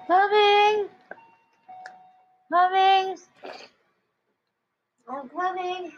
Coming! Coming! I'm coming!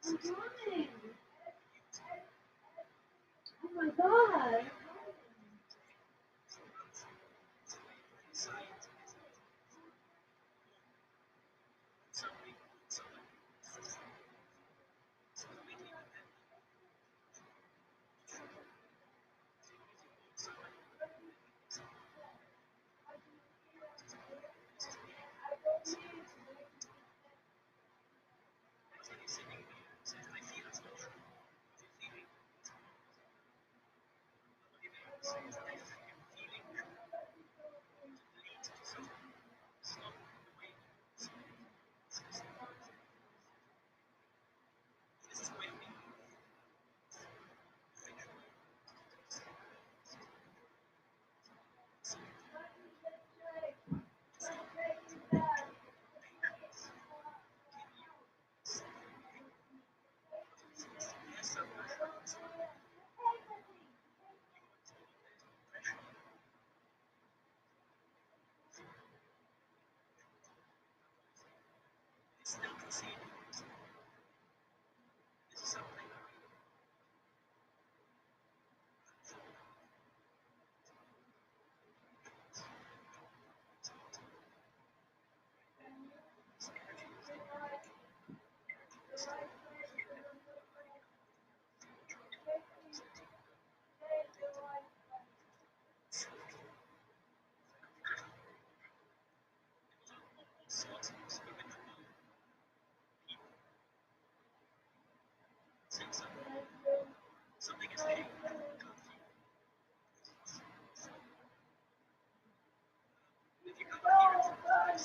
I'm coming! Oh my god!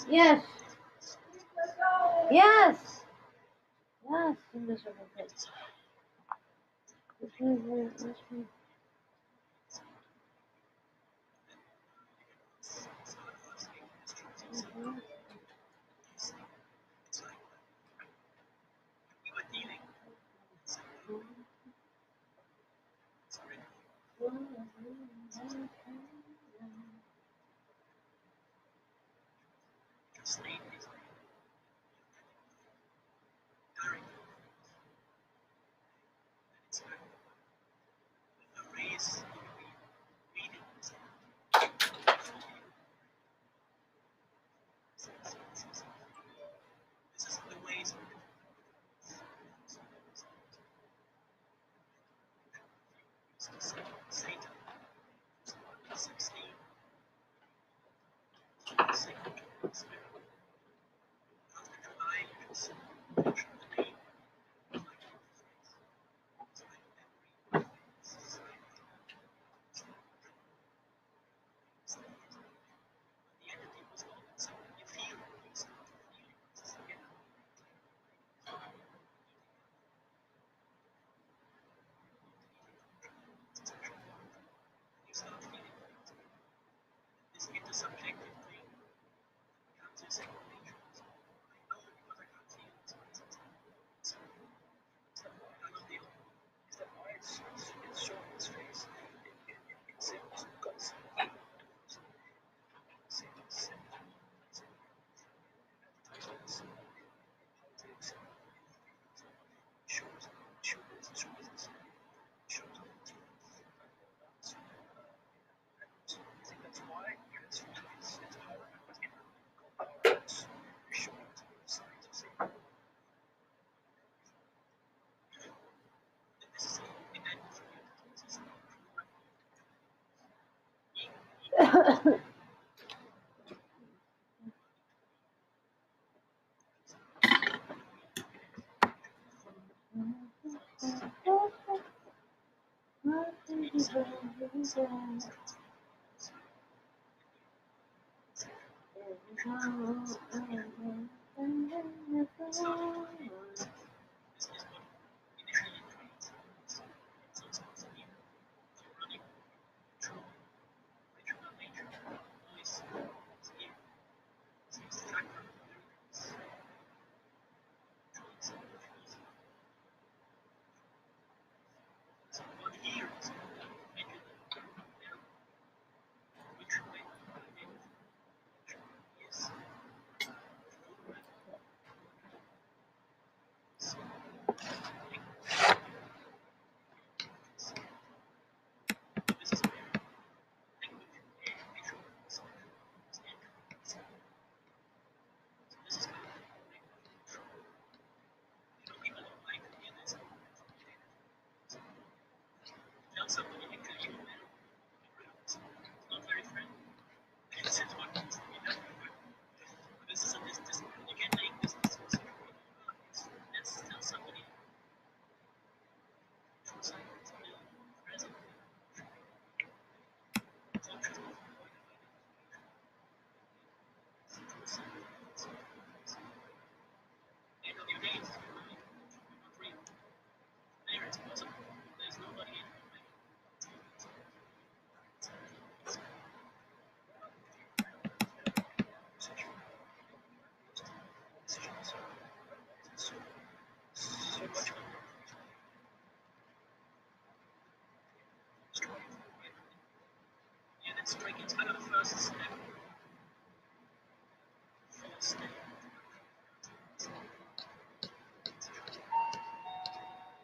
Yes. Yes. Yes. Miserable pig.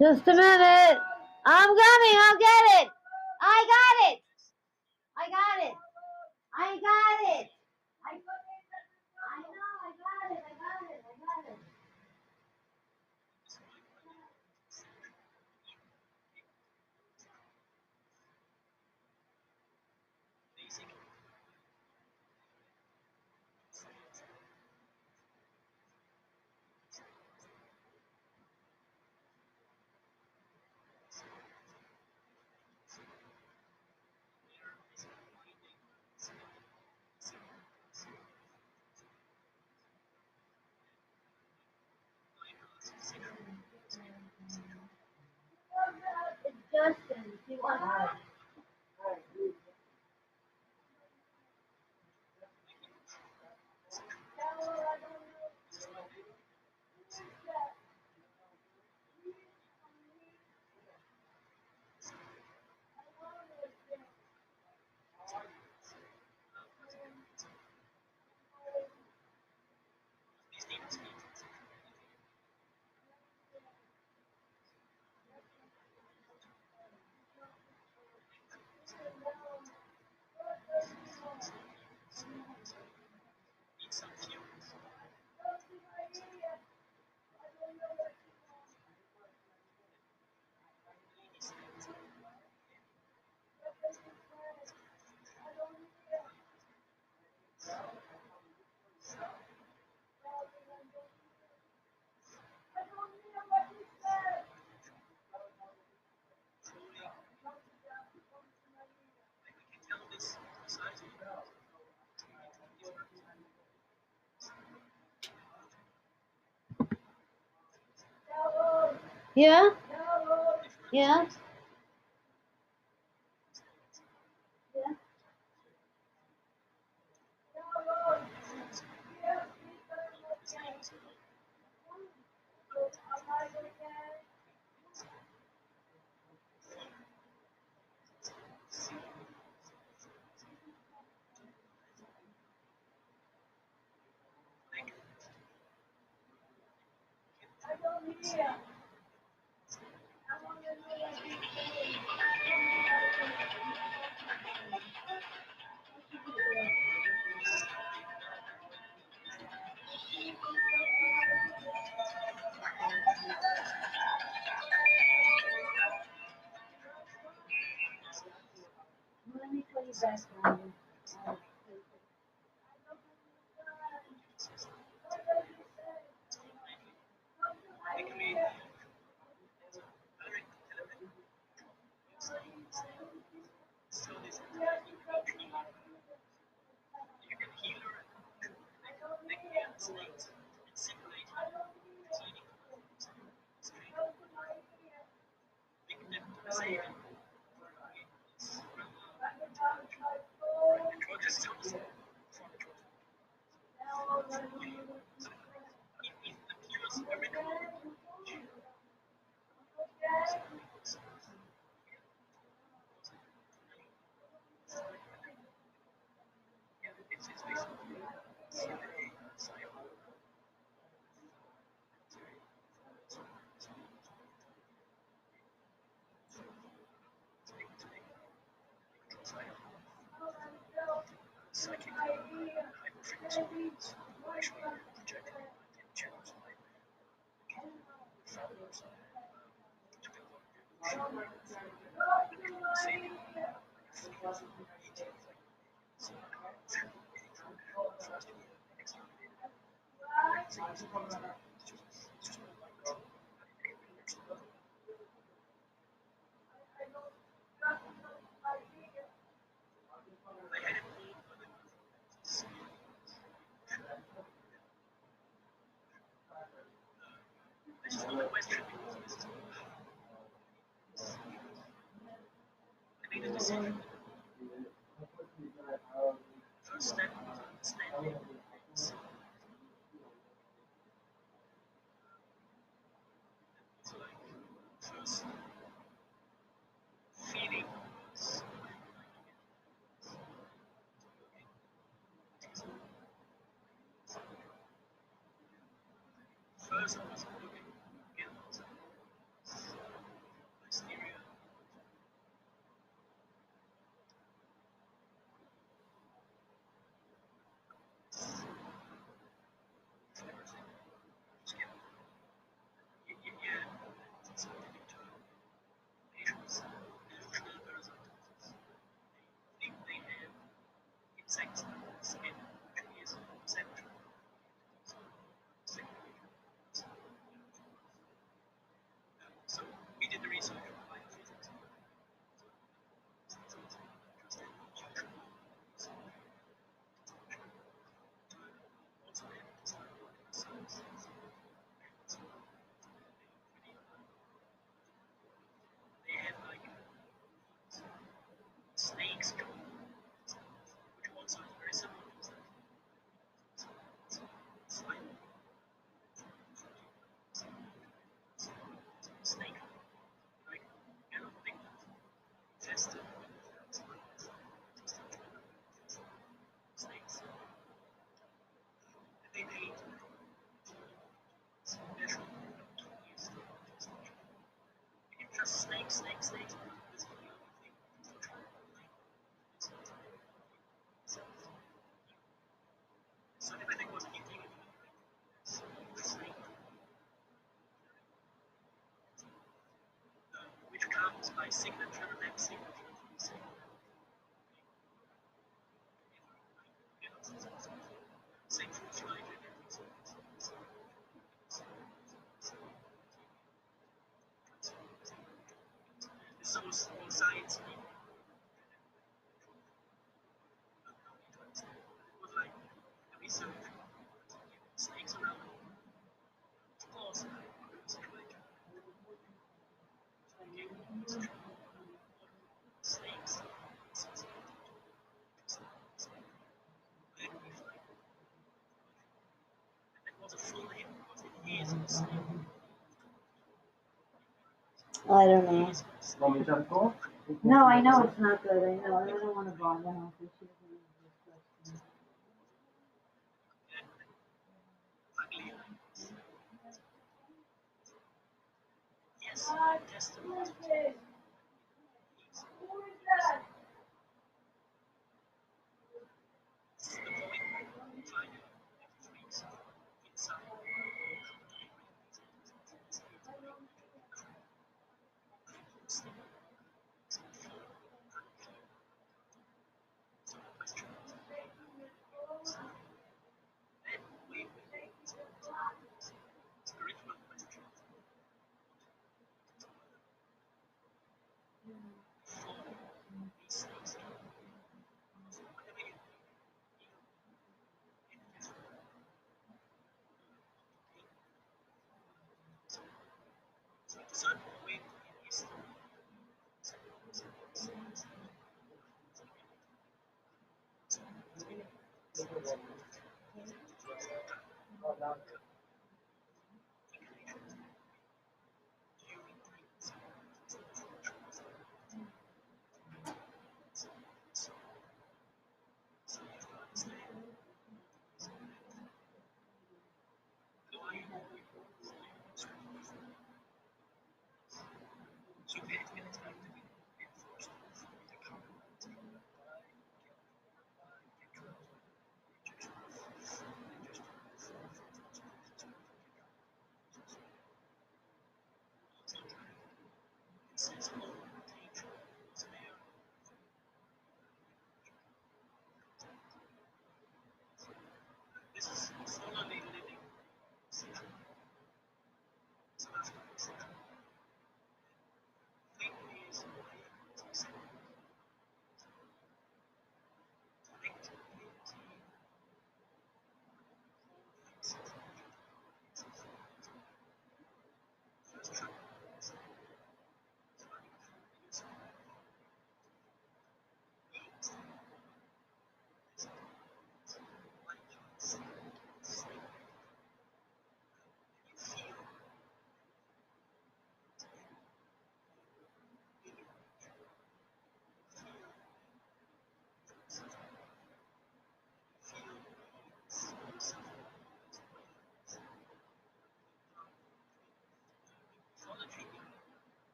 Just a minute. I'm coming. I'll get it. I got it. I got it. I got it. I know. I got it. I got it. I got it. Justin, do you want that? Yeah? Yeah? Yeah? Let me put you back on. I don't know. Want me to shut the door? No, I know it's not good. I know. I don't want to bother her. But she doesn't use this question.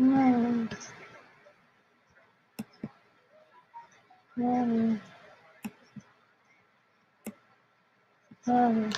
Hmm. Hmm. Hmm.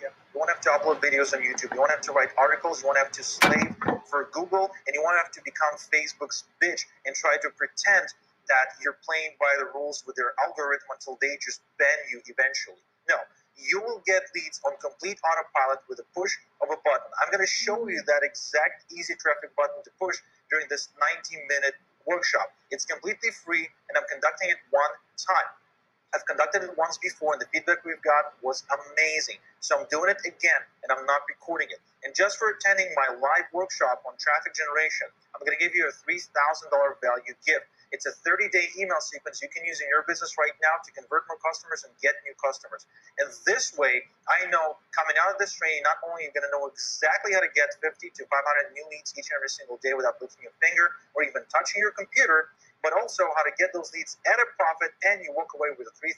You won't have to upload videos on YouTube. You won't have to write articles. You won't have to slave for Google, and you won't have to become Facebook's bitch and try to pretend that you're playing by the rules with their algorithm until they just ban you eventually. No, you will get leads on complete autopilot with a push of a button. I'm going to show you that exact easy traffic button to push during this 90-minute workshop. It's completely free, and I'm conducting it one time. I've conducted it once before, and the feedback we've got was amazing. So I'm doing it again, and I'm not recording it. And just for attending my live workshop on traffic generation, I'm going to give you a $3,000 value gift. It's a 30-day email sequence you can use in your business right now to convert more customers and get new customers. And this way, I know coming out of this training, not only are you going to know exactly how to get 50 to 500 new leads each and every single day without lifting your finger or even touching your computer, but also how to get those leads at a profit, and you walk away with a $3,000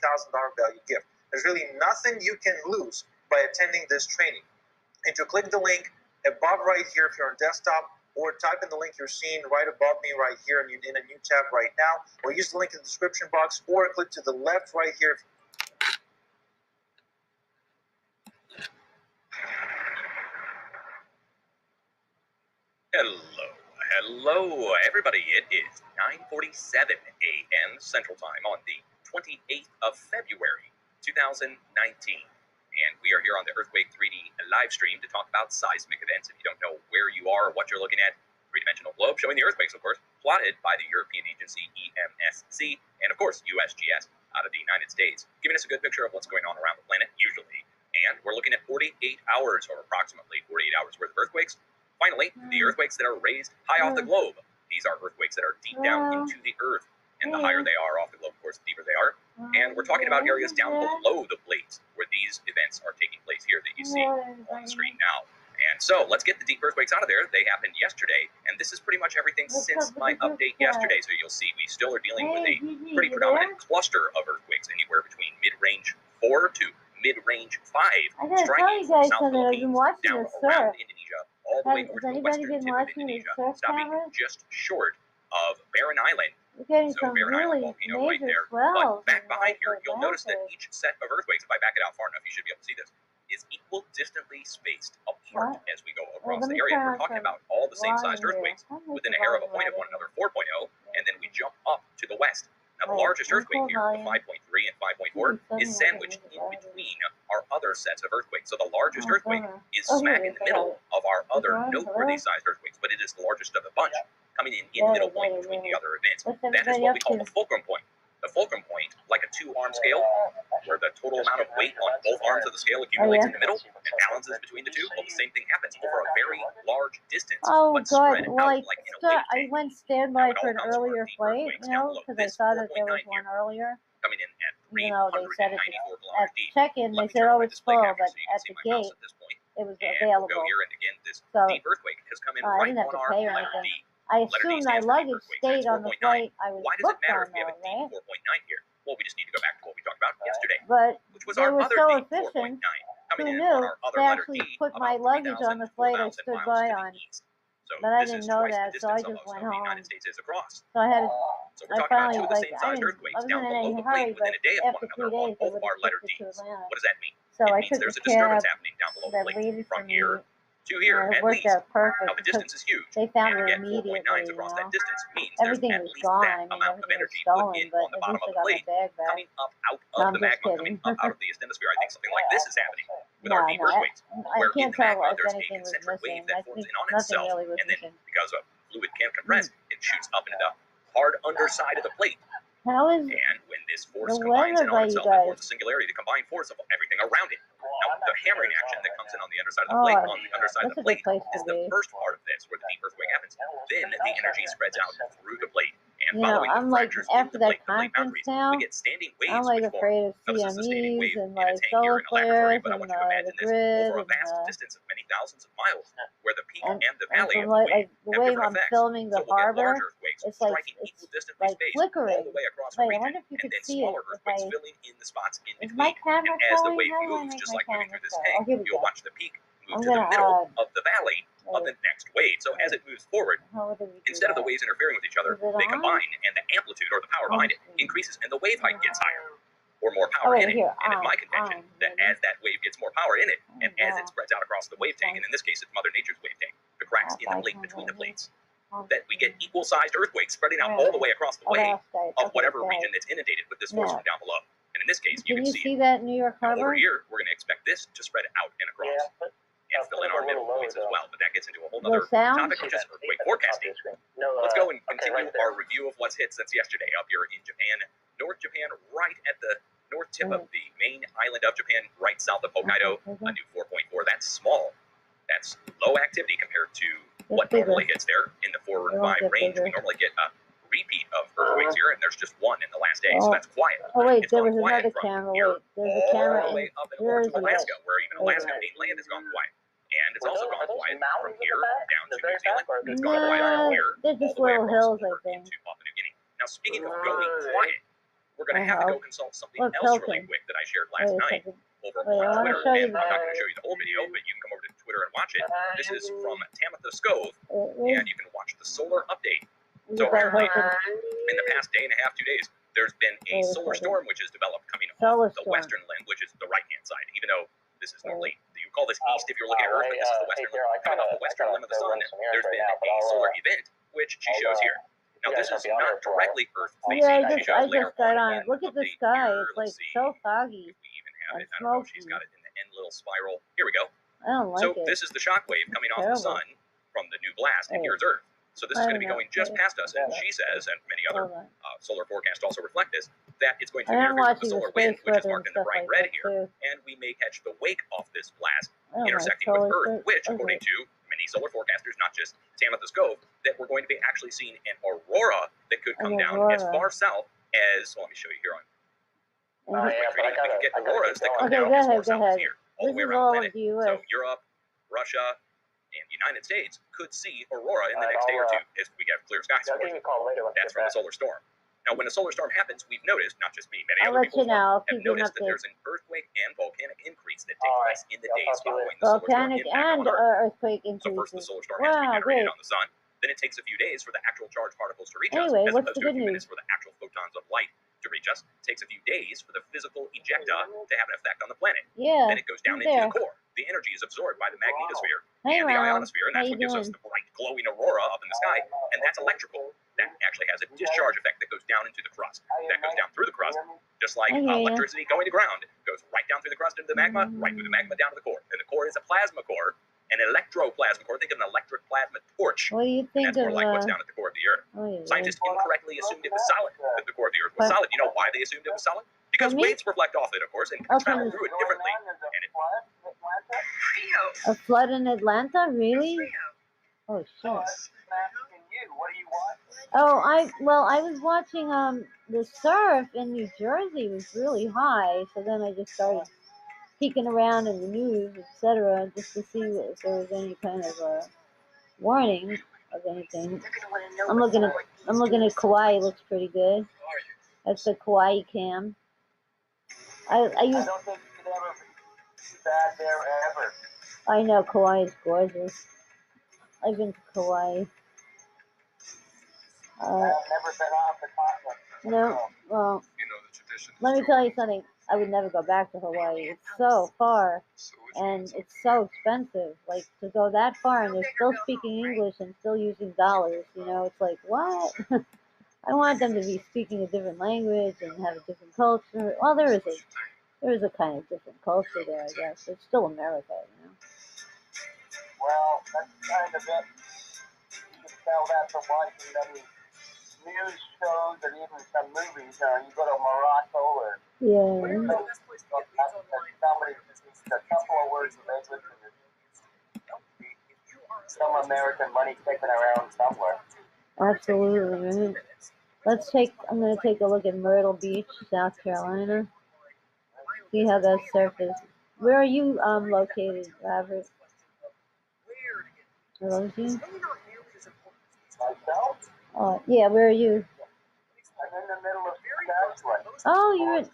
value gift. There's really nothing you can lose by attending this training. And to click the link above right here if you're on desktop, or type in the link you're seeing right above me right here in a new tab right now, or use the link in the description box, or click to the left right here. Hello, everybody. It is 9:47 a.m. Central Time on the 28th of February, 2019. And we are here on the Earthquake 3D live stream to talk about seismic events. If you don't know where you are or what you're looking at, three-dimensional globe showing the earthquakes, of course, plotted by the European agency EMSC, and of course, USGS out of the United States, giving us a good picture of what's going on around the planet, usually. And we're looking at 48 hours, or approximately 48 hours worth of earthquakes. Finally, the earthquakes that are raised high off the globe. These are earthquakes that are deep down into the earth. And the higher they are off the globe, of course, the deeper they are. And we're talking about areas down below the plates where these events are taking place here that you see on the screen now. And so let's get the deep earthquakes out of there. They happened yesterday. And this is pretty much everything since my update yesterday. So you'll see we still are dealing with a pretty predominant cluster of earthquakes, anywhere between mid-range 4 to mid-range 5, striking from South Philippines down around Indonesia, all the way north to the western tip of Indonesia, stopping just short of Barren Island. So Barren Island volcano right there. But back behind here, you'll notice that each set of earthquakes, if I back it out far enough, you should be able to see this, is equal distantly spaced apart as we go across the area. We're talking about all the same sized earthquakes within a hair of a point of one another, 4.0, and then we jump up to the west. Now, the largest earthquake here, the 5.3 and 5.4, is sandwiched in between our other sets of earthquakes. So the largest earthquake is smack in the middle of our other noteworthy sized earthquakes, but it is the largest of the bunch, coming in the middle point between the other events. That is what we call the fulcrum point. The fulcrum point, like a two-arm scale, where the total amount of weight on both arms of the scale accumulates in the middle and balances between the two. Well, the same thing happens over a very large distance, but spread out like in a wave I cake. went standby for an Now, it all comes from our earlier deep flight, earthquakes you down know, below. because I This saw that there was 4.9 one here, earlier. coming in at You know, they said at 394 kilometers deep. check-in, Let they me said, turn oh, my it's display full, capture but so you at can see the my mouse gate, at this point. it was And we'll available. go here, and again, this So, deep earthquake has come in I right didn't have on to our pay or letter anything. D. I Letter D assumed my stands for deep luggage earthquakes, and stayed it's on the 4.9. flight I was Why does it booked matter on, if we have though, deep right? 4.9 here? Well, we just need to go back to what we talked about yesterday, But which was they our were other so deep 4.9, efficient, coming who in knew, on our other they letter actually D, put my about luggage on 3,000 the to flight I 4,000 stood miles by to on. the east. So But I this didn't is know twice the that, so I distance just almost went of the home. United States is across. So I had, So we're I talking about finally, two of the like, same I sized didn't, I earthquakes wasn't down in below any the hurry, plate but within a day of one after 3 another on days, they both would of our have letter shipped it to Ds. Atlanta. What does that mean? So It I means took there's the a disturbance cab happening down below the that plate waited for from me, here to here and it at worked least. out perfect Now the because distance is huge, they found and to it get immediately, 4.9s you across know. that distance means there's Everything at was least gone. that I mean, amount of everything was energy put stolen, in but on the at bottom least I of the got my plate, bag back. coming up out No, of I'm the just magma, coming kidding. up out of the asthenosphere. I think something like this is happening with No, our deep no, earthquakes, I where in can't the tell magma if there's a anything was concentric wave missing. that I forms think in on nothing itself, really was and then missing. because of fluid can't compress, it shoots up into the hard underside of the plate. How is And when this force the combines weather in by on you itself, it guys? forms a singularity, the combined force of everything around it. Now, the hammering action that comes in on the underside of the plate, on the underside of that's the a good plate, place is to the be. first part of this, where the deep earthquake happens. Then the energy spreads out through the plate, and You know, following I'm the like, fractures in after the that plate conference boundaries, now, we get standing I'm waves like which form. afraid of Now, this is a standing CMEs wave and in a like tank here solar in a laboratory, flares but I and want you to imagine the this grid over a vast and distance of many thousands of miles, where the peak and the and valley from of the like wave the have way different I'm effects. filming the So we'll get large harbor, earthquakes it's like striking it's equal distantly like spaced all flickering. the way across a Wait, I region, wonder if you and could then see it smaller if earthquakes I. filling in the spots in Is my between. camera And as the showing? wave How do I moves, make just my like moving camera through this show? tank, Oh, here we you'll go. watch the peak move I'm to the gonna middle of the valley, of the next wave. So as it moves forward, How would we do instead of the that? waves interfering with each other, Is it they on? combine, and the amplitude or the power behind it increases, and the wave height gets higher, or more Oh, power wait, in it. here. And it's my contention that as that wave gets more power in it, and as it spreads out across the wave tank, and in this case it's Mother Nature's wave tank, the cracks in the plate between the plates, that we get equal-sized earthquakes spreading out all the way across the wave of whatever region that's inundated with this force from down below. And in this case, you Can can you see see that in New York now, Harbor? over here, we're going to expect this to spread out and across and fill in our middle points as well. But that gets into a whole other sound? topic, which is earthquake forecasting. Let's go and continue our review of what's hit since yesterday up here in Japan. North Japan, right at the north tip of the main island of Japan, right south of Hokkaido, a new 4.4. That's small. That's low activity compared to what normally hits there in the 4 and 5 range. We normally get a repeat of earthquakes here, and there's just one in the last day, so that's quiet. Oh wait, It's there going was quiet another from camera. here Wait, there's a camera all the way in up and over to Jersey. Alaska, where even Alaska mainland has gone quiet. And it's also gone quiet from here down to New Zealand. It's gone quiet from here They're all just the way little across hills, I over think. into Papua New Guinea. Now, speaking of going quiet, we're going to have to go consult something Look, else really Hilton. quick that I shared Wait last a night second. over Wait, I on wanna Twitter. show you And I'm not going to show you the whole video, but you can come over to Twitter and watch it. This is from Tamitha Skov, and you can watch the solar update. So apparently, in the past day and a half, 2 days, there's been a solar storm which has developed coming off the western limb, which is the right-hand side. Even though this is normally, you call this east if you're looking at Earth, but this is the western limb. Coming off the western limb of the sun, there's been a solar event, which she shows here. Now, this is not directly Earth-facing. Yeah, She I shows later just got on. on. Look at the Update sky. here. It's like Let's see so foggy. if we even have and it. I don't know if she's smoky. got it in the end little spiral. Here we go. I don't like So it. this is the shock wave coming off the Terrible. sun from the new blast, and here's Earth. So this is going to be going just past us, and she says, and many other Hold on. solar forecasts also reflect this, that it's going to I am interfere with the watching the solar wind, space which is weather marked and in the stuff bright like red that here, too. and we may catch the wake off this blast I don't like intersecting with solar Earth, which, stuff. according to many solar forecasters, not just Tamitha Skov, that we're going to be actually seeing an aurora that could come down as far south as, well, let me show you here on And we can get auroras that come Okay, down go as ahead, far go south as ahead. here, all the This way is around all the of planet. the So U.S. Europe, Russia, and the United States could see aurora in the next day or two as we get clear skies. Of course. That's from a solar storm. Now, when a solar storm happens, we've noticed, not just me, many I'll other let people you know. I'll have keep you an noticed that update. there's an earthquake and volcanic increase that takes place in the days following the solar storm Volcanic impact and on Earth. earthquake So first, the increases. solar storm has to be Wow, generated great. on the sun. Then it takes a few days for the actual charged particles to reach Anyway, us, as what's opposed the to a good few news? minutes for the actual photons of light to reach us. It takes a few days for the physical ejecta to have an effect on the planet. Yeah. Then it goes down into there. the core. The energy is absorbed by the magnetosphere Hey, and the Ronald. ionosphere, and How that's you what gives us doing? the bright glowing aurora up in the sky, and that's electrical. That actually has a discharge effect that goes down into the crust. That goes down through the crust, just like I hear ya. electricity going to ground. It goes right down through the crust into the magma, right through the magma down to the core. And the core is a plasma core, an electroplasma core. Think of an electric plasma torch. What do you And think that's more of like what's down at the core of the Earth. oh, yeah, Scientists incorrectly assumed it was solid, that the core of the Earth was But- solid. You know why they assumed it was solid? Because me? waves reflect off it, of course, and Oh, travel from- through it differently. And it, a flood in Atlanta? Really? Oh shit. Oh, I was watching the surf in New Jersey was really high, so then I just started peeking around in the news, etc., just to see if there was any kind of warning of anything. I'm looking at Kauai. It looks pretty good. That's the Kauai cam. I I use don't think you could ever be bad there ever. I know Kauai is gorgeous. I've been to Kauai. I've never been off the continent. No, well, You know, the tradition. let me tell you something. I would never go back to Hawaii. It's so far, and it's so expensive. Like, to go that far, and they're still speaking English and still using dollars. You know, it's like, what? I want them to be speaking a different language and have a different culture. Well, there is a kind of different culture there, I guess. It's still America, you know. Well, that's kind of it. You can tell that from watching many news shows and even some movies. You go to Morocco or Yeah. somebody speaks a couple of words of English and there's some American money kicking around somewhere. Absolutely, right? I'm going to take a look at Myrtle Beach, South Carolina. See how that surf is. Where are you located, Robert? Are those you? Myself, Oh, yeah, where are you? I'm in the middle of Saskatchewan. Oh, you're in,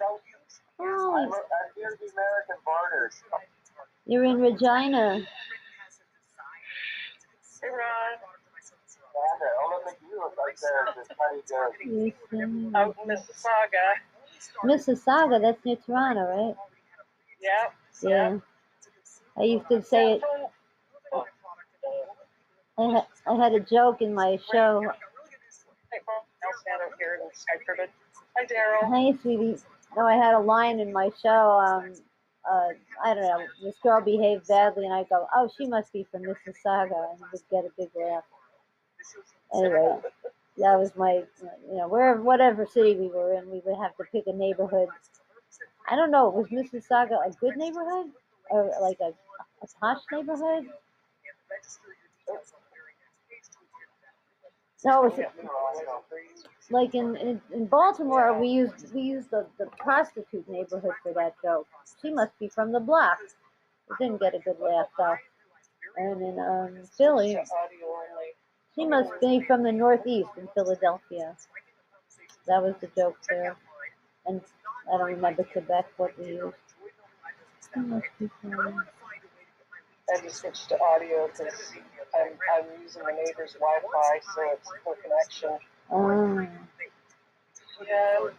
I'm near the American border. you're in Regina. Hey, Ron. And oh, look at you right there, the funny girl. Houston. Out in Mississauga. Mississauga, that's near Toronto, right? Yep. Yeah. I used to say it. I had a joke in my show. Hey, Paul. I'll stand out here in Skype ribbon. Hi, Daryl. Hey, sweetie. No, I had a line in my show. I don't know. This girl behaved badly, and I go, "Oh, she must be from Mississauga," and would get a big laugh. Anyway, that was my, wherever, whatever city we were in, we would have to pick a neighborhood. I don't know. Was Mississauga a good neighborhood, or like a posh neighborhood? No, it was like in Baltimore. We used the prostitute neighborhood for that joke. She must be from the block. It didn't get a good laugh though. And in Philly, she must be from the Northeast in Philadelphia. That was the joke there. And I don't remember Quebec what we used. She must be from... I just switched to audio because I'm using my neighbor's Wi-Fi, so it's full connection. Yeah.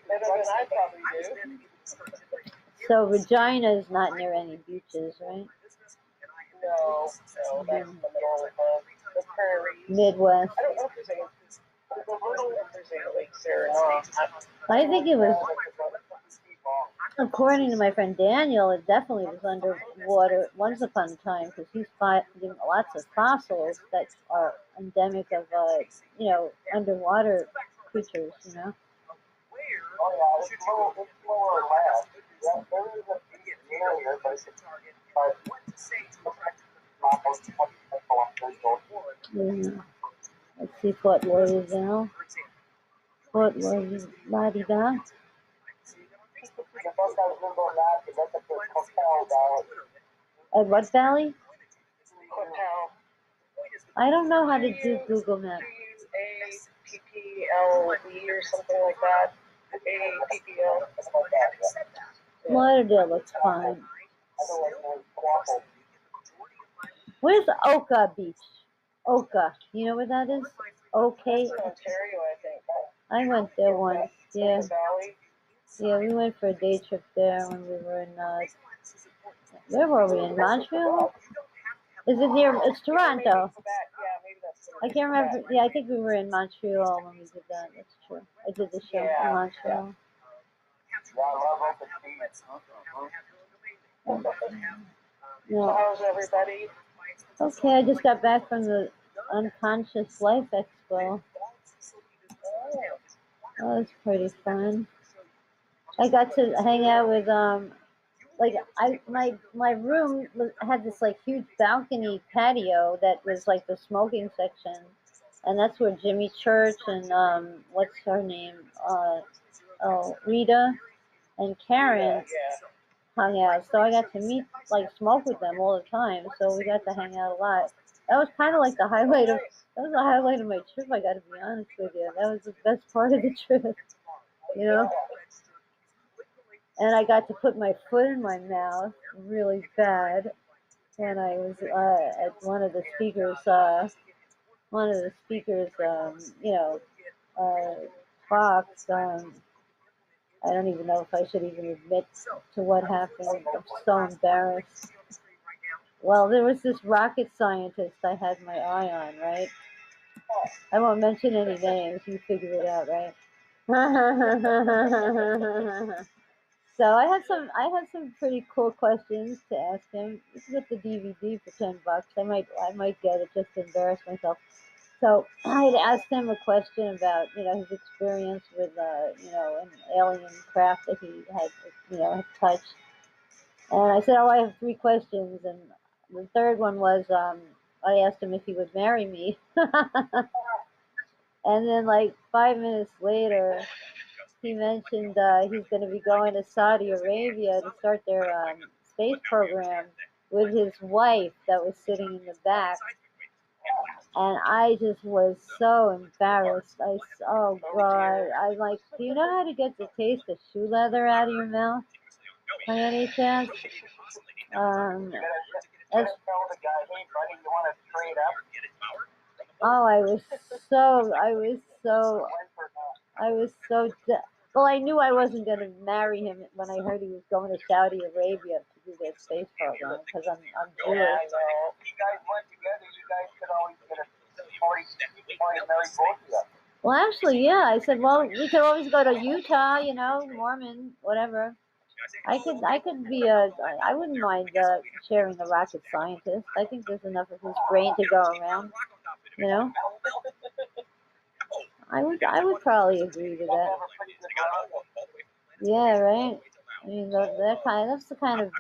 Better than I probably do. So Regina is not near any beaches, right? No, that's the middle of the prairie. Midwest. I don't know if there's any lakes there or not. I think it was, according to my friend Daniel, it definitely was underwater once upon a time because he's finding lots of fossils that are endemic of, underwater creatures, Oh, yeah, it's lower left. Yeah, there is a beach area, but it's Yeah. Let's see, Fort Lauderdale. Fort Lauderdale. At what valley? Coquel. I don't know how to do Google Maps. APPLE or something like that. APPL. Lauderdale looks fine. Where's Oka Beach? Oka. You know where that is? Okay. That's in Ontario, I think. I went there once. Yeah. Valley. Yeah, we went for a day trip there when we were in, where were we, in Montreal? Is it near, it's Toronto. I can't remember, yeah, I think we were in Montreal when we did that, that's true. I did the show in Montreal. So how's everybody? Okay, I just got back from the Unconscious Life Expo. That was pretty fun. I got to hang out with my room had this like huge balcony patio that was like the smoking section, and that's where Jimmy Church and what's her name, Rita and Karen hung out. So I got to smoke with them all the time. So we got to hang out a lot. That was kind of like the highlight of my trip. I got to be honest with you. That was the best part of the trip, And I got to put my foot in my mouth really bad when I was at one of the speakers' talks. I don't even know if I should even admit to what happened. I'm so embarrassed. Well, there was this rocket scientist I had my eye on, right? I won't mention any names. You figure it out, right? So I had some pretty cool questions to ask him. You can get the DVD for $10. I might get it just to embarrass myself. So I had asked him a question about his experience with an alien craft that he had touched. And I said, I have 3 questions, and the third one was I asked him if he would marry me. And then 5 minutes later, he mentioned he's going to be going to Saudi Arabia to start their space program with his wife that was sitting in the back. And I just was so embarrassed. Oh God, I'm like, do you know how to get the taste of shoe leather out of your mouth by any chance? That's, tell the guy, hey buddy, you want to trade up? oh, I was so, well, I knew I wasn't going to marry him when I heard he was going to Saudi Arabia to do their space program because I'm Yeah, Jewish. I know. You guys went together, you guys could always get a party marry both of you. Well, actually, yeah. I said, well, we could always go to Utah, you know, Mormon, whatever. I could be I wouldn't mind sharing a rocket scientist. I think there's enough of his brain to go around, you know. I would probably agree to that. Yeah, right. I mean, that's the kind of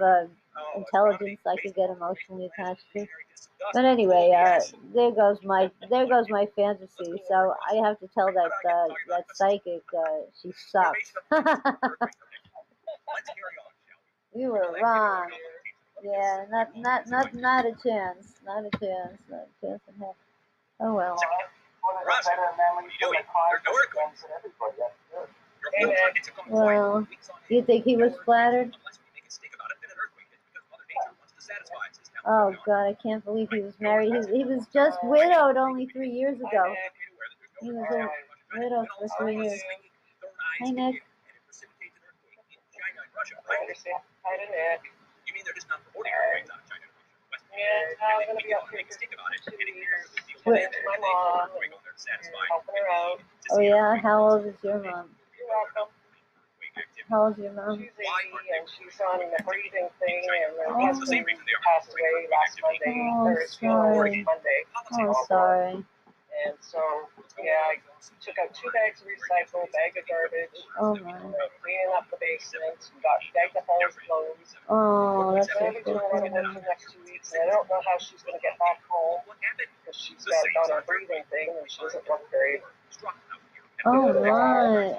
intelligence I could get emotionally attached to. But anyway, there goes my fantasy. So I have to tell that psychic she sucks. You were wrong. Yeah, not a chance. Not a chance. Not a chance in hell. Oh well. Well, you think he was flattered? Oh God, I can't believe he was married. He was just widowed only 3 years ago. He was a widow for 3 years. Hi, Nick. Hi to Nick. You mean they're just not promoting our ways out of China? Yeah, I'm going to be up here for 2 weeks. With my mom and helping her out. Oh yeah, how old is your mom? You're welcome. How old is your mom? She's 80 and she's on the breathing thing, and her Oh. husband passed away last Monday. Oh, Or his funeral was sorry. Monday. Oh, sorry. And so, yeah, I took out 2 bags of recycle, bag of garbage, Oh my. cleaning up the basement, bagged up all his clothes. Oh, that's So I'll be doing a lot of work for the next 2 weeks, and I don't know how she's going to get back home because she's got on a breathing thing and she doesn't look very. Oh my.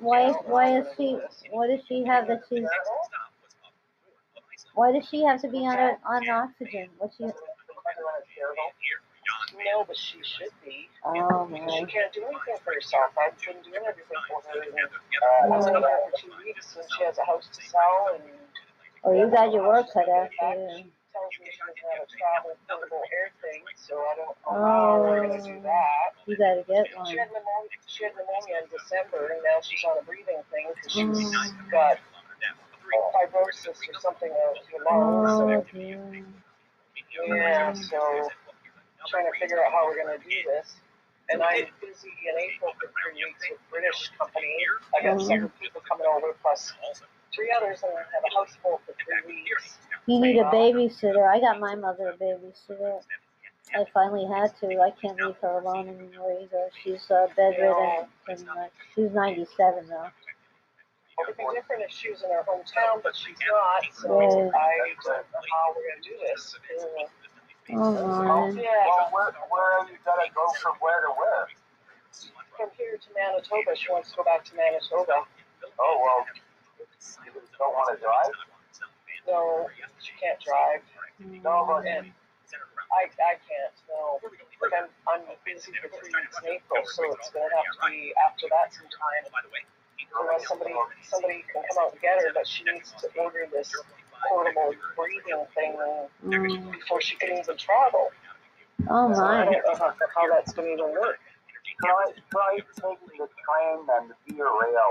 Why is she? What does she have that she's? Why does she have to be on oxygen? What she? No, but she should be. Oh She my. can't do anything for herself. I've been doing everything for her. And I've been there for 2 weeks, and she has a house to sell, and Oh, you got your work cut out for you. she tells me she doesn't have a travel portable air thing, so I don't know how we're going to do that. You gotta get one. She had pneumonia in December, and now she's on a breathing thing because she's got fibrosis or something of her lungs. Oh, So, dear. yeah, so trying to figure out how we're going to do this. And I'm busy in April for 3 weeks with British company. I got 7 people coming over plus 3 others, and I have a house full for 3 weeks. You need a babysitter. I got my mother a babysitter. I finally had to. I can't leave her alone anymore either. She's bedridden. And, she's 97 now. It would be different if she was in her hometown, but she's not. So Right. I don't know how we're going to do this. Oh my. Yeah, Where you gotta go from where to where? from here to Manitoba. She wants to go back to Manitoba. Oh well, you don't want to drive? No, she can't drive. No, but And I can't, no. Like I'm busy for 3 weeks in April, so it's going to have to be after that sometime. Unless somebody can come out and get her, but she needs to order this portable breathing thing before she can even travel. Oh So I my. don't know how that's going to even work. try taking the train and the Via Rail.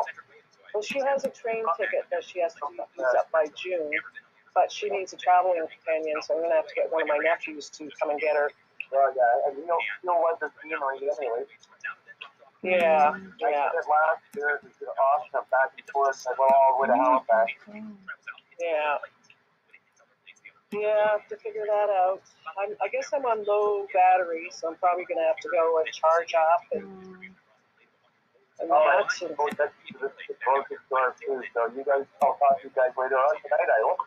Well, she has a train ticket that she has to use up by June, but she needs a traveling companion, so I'm going to have to get one of my nephews to come and get her. Well, yeah, and you'll let the scenery anyway. Yeah, I yeah, did it last year. We did Austin back and forth. I went all the way to Halifax. yeah. Yeah, I have to figure that out. I guess I'm on low battery, so I'm probably going to have to go and charge up and that. And Oh, that's the grocery store too. So I'll talk to you guys later on tonight, I hope.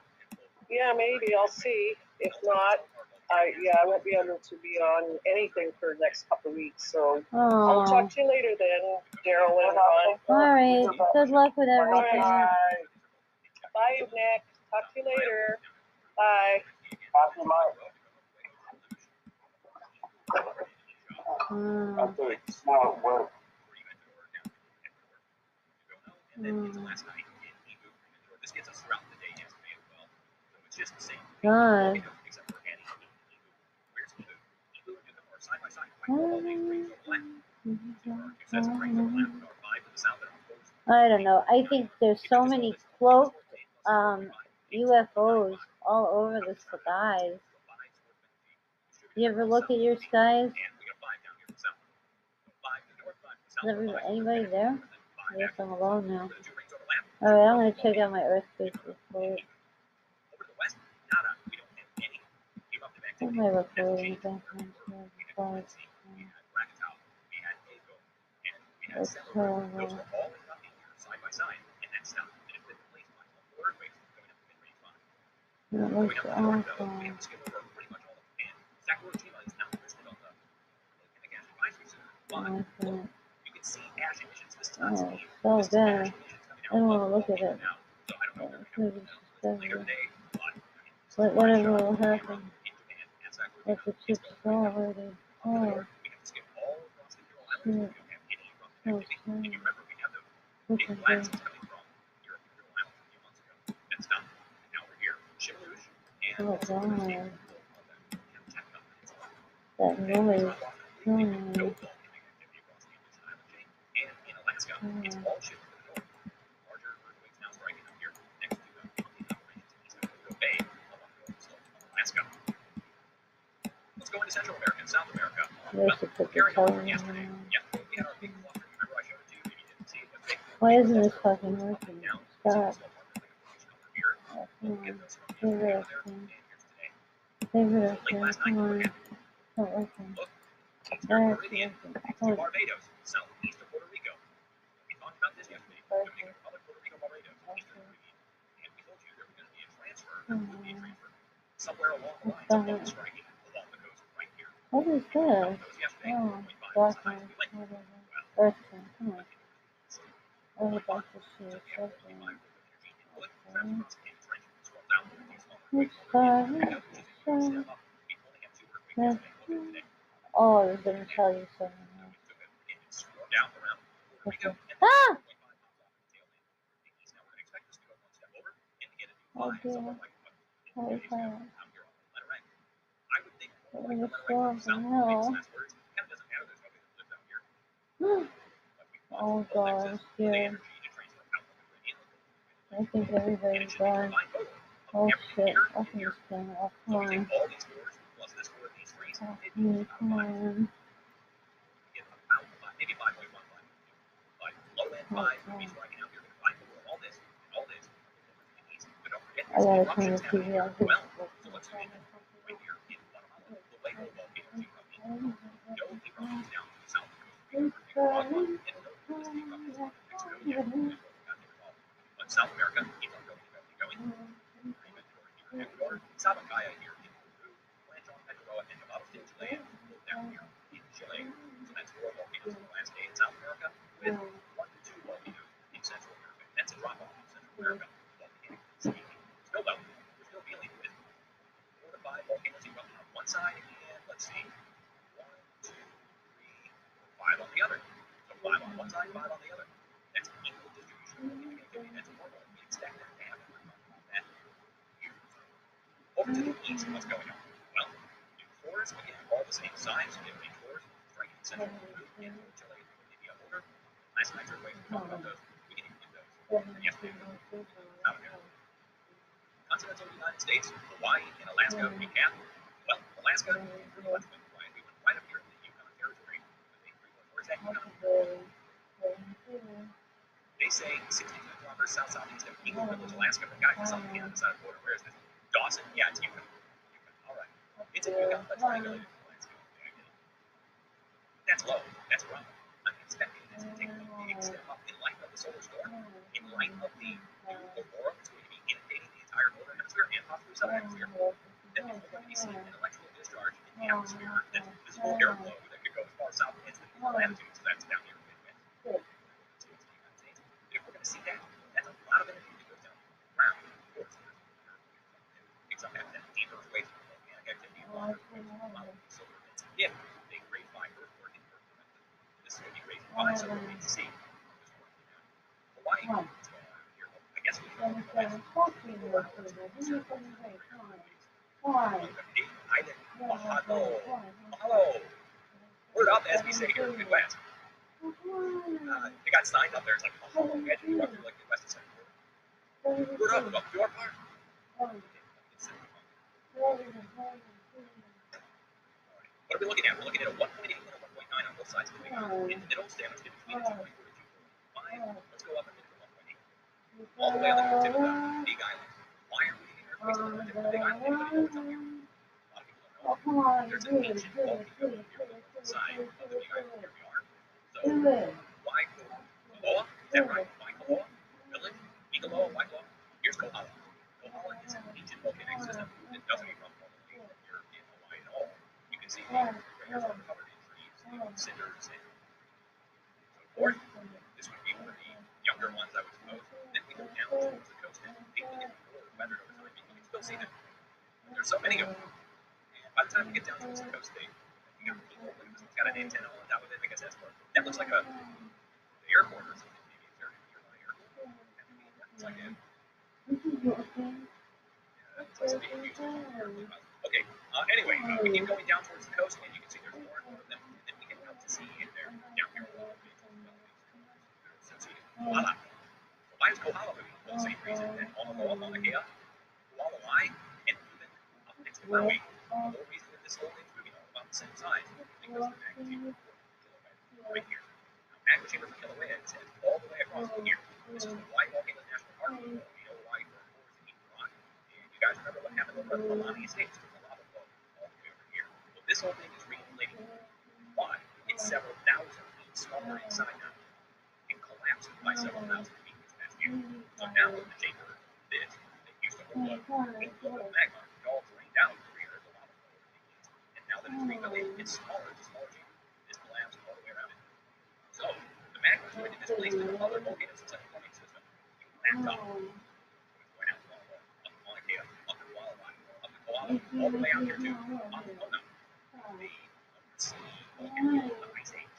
yeah, maybe I'll see. If not, I won't be able to be on anything for the next couple of weeks. So I'll Oh. talk to you later then, Daryl and Ron. All right. Good luck with everything. Bye. Bye, Nick. Talk to you later. Bye. Talk to you, Mike. Okay, now we're God. I don't know. I think there's so many cloaked UFOs all over the skies. You ever look at your skies? Is anybody there? I guess I'm alone now. Alright, I'm gonna check out my earthquake report. Where's my report in the background? That's horrible. That looks awful. Awful. Oh, so bad. I don't want to look at it. But whatever will happen if the chips fall already. Oh, shit. Oh, shit. Look at this. Oh, God. That noise. Oh. Let's go into Central America and South America. There's the picture telling Why isn't this fucking working? Stop. Come on. Interesting. Interesting. Come on. It's not working. That's working. Oh. Barbados, southeast of Puerto Rico. We talked about this yesterday. Dominican Republic, Puerto Rico, Barbados, Eastern Caribbean. And we told you there was going to be a transfer. There would be a transfer. Somewhere along the lines of bone striking along the coast right here. What is this? Oh, darkness. Earthquake. Come on. I was about to see a second. It's fine. Oh, I was going to tell you something else. Okay. Ah! Oh, dear. Holy fire. What was the storm from hell? Oh, God, I'm scared. I think everybody's gone. Oh, shit. Afghanistan. Oh, come on. Oh, come on. I gotta turn the TV off. South America, keep on going. Ecuador, Sabancaya here in Peru, Planchon, Figueroa, and Nevada State, Chile, down here in Chile. So that's 4 volcanoes in the last day in South America, with 1 to 2 volcanoes in Central America. That's a drop off in Central America. Still though, we're still dealing with 4 to 5 volcanoes erupting on one side, and let's see, 1, 2, 3, 4, 5 on the other. So 5 on one side, 5 on the other. That's equal distribution of volcanic activity. That's normal. We expect that to happen. Over to the east, what's going on? Well, new cores, again, all the same size. We have new cores striking central Peru in Chile, India border. Last night's earthquake, we talked about those. We can even get those yesterday. Out there. Continental United States, Hawaii, and Alaska recap. Well, Alaska pretty much went quiet. We went right up here in the Yukon territory. Where's that Yukon? They say 60 kilometers south-southeast of Eagle Village, Alaska. But guys, it's on the Canada side of the border. Where is this? Dawson? Yeah, it's Yukon. All right. It's in Yukon, but triangulated with Alaska. That's low. That's wrong. I'm expecting this to take a big step up in light of the solar storm, in light of the new aurora that's going to be inundating the entire northern hemisphere and possibly southern hemisphere. Then we're going to be seeing an electrical discharge in the atmosphere that's visible airflow that could go as far south as the latitude, so that's down here in the Midwest. If we're going to see that, that's a lot of energy that goes down the ground. Picks up that deep earthquake, volcanic activity, solar events. If they grade 5 earthquake in Earth momentum, this is going to be grade 5, so we're going to see Hawaii. What's going on here? I guess we can go back. Mahalo. Word up, as we say here in the Midwest. It got signed up there. It's like, oh, imagine you walk through like Midwest and say, word up, welcome to our park. What are we looking at? We're looking at a 1.8 and a 1.9 on both sides of the wing. In the middle, sandwiched in between the 2.4 to 2.5. Let's go up and into the 1.8. All the way on the north tip of the Big Island. Why are we getting earthquakes on the north tip of the Big Island? Anybody know what's up here? A lot of people don't know. There's an ancient volcano here on the side of the Big Island. Here we are. So, Waikoloa, is that right? Waikoloa Village? Mikaloa, Waikoloa? Here's Kohala. Kohala is an ancient volcanic system that doesn't even run normally here in Hawaii at all. You can see the craters are covered in trees and cinders and so forth. This would be one of the younger ones, I would suppose. Then we go down towards the coast and they get more weathered over time. You can still see them. There's so many of them. And by the time we get down towards the coast, you got people. This one's got an antenna on top of it. I guess that's what. That looks like the airport or something. Maybe if they're near my airport. It's like a. Okay. Anyway, we keep going down towards the coast, and you can see there's more and more of them. And then we get out to sea, and they're down here a little bit. So see, Kohala. So why is Kohala moving? Well, the same reason that Mauna Kea, Kualoai, and even up next to Maui. The whole reason that this whole thing's moving all about the same size is because of the magnitude right here. Now, magnitude of the Kilauea extends all the way across here. This is Hawaii Volcanoes National Park. We know Hawaii for eating rock. And you guys remember what happened over at the Malani Estates with the lava flow all the way over here. Well, this whole thing is reinflating. Why? It's several thousand feet smaller inside now. It collapsed by several thousand feet this past year. So now in the chamber, this that used to hold up magma, it all drained out where the lava flow is. And now that it's refilling, it's smaller. It's a smaller chamber. This collapsed all the way around it. So the magma is going to displace the other volcanoes in such a forming system. It will laptop. It's going out up Mauna Kea, up to Kualoai, up to Kohala, all the way out here to Mauna, the sea volcano of the Ice Age.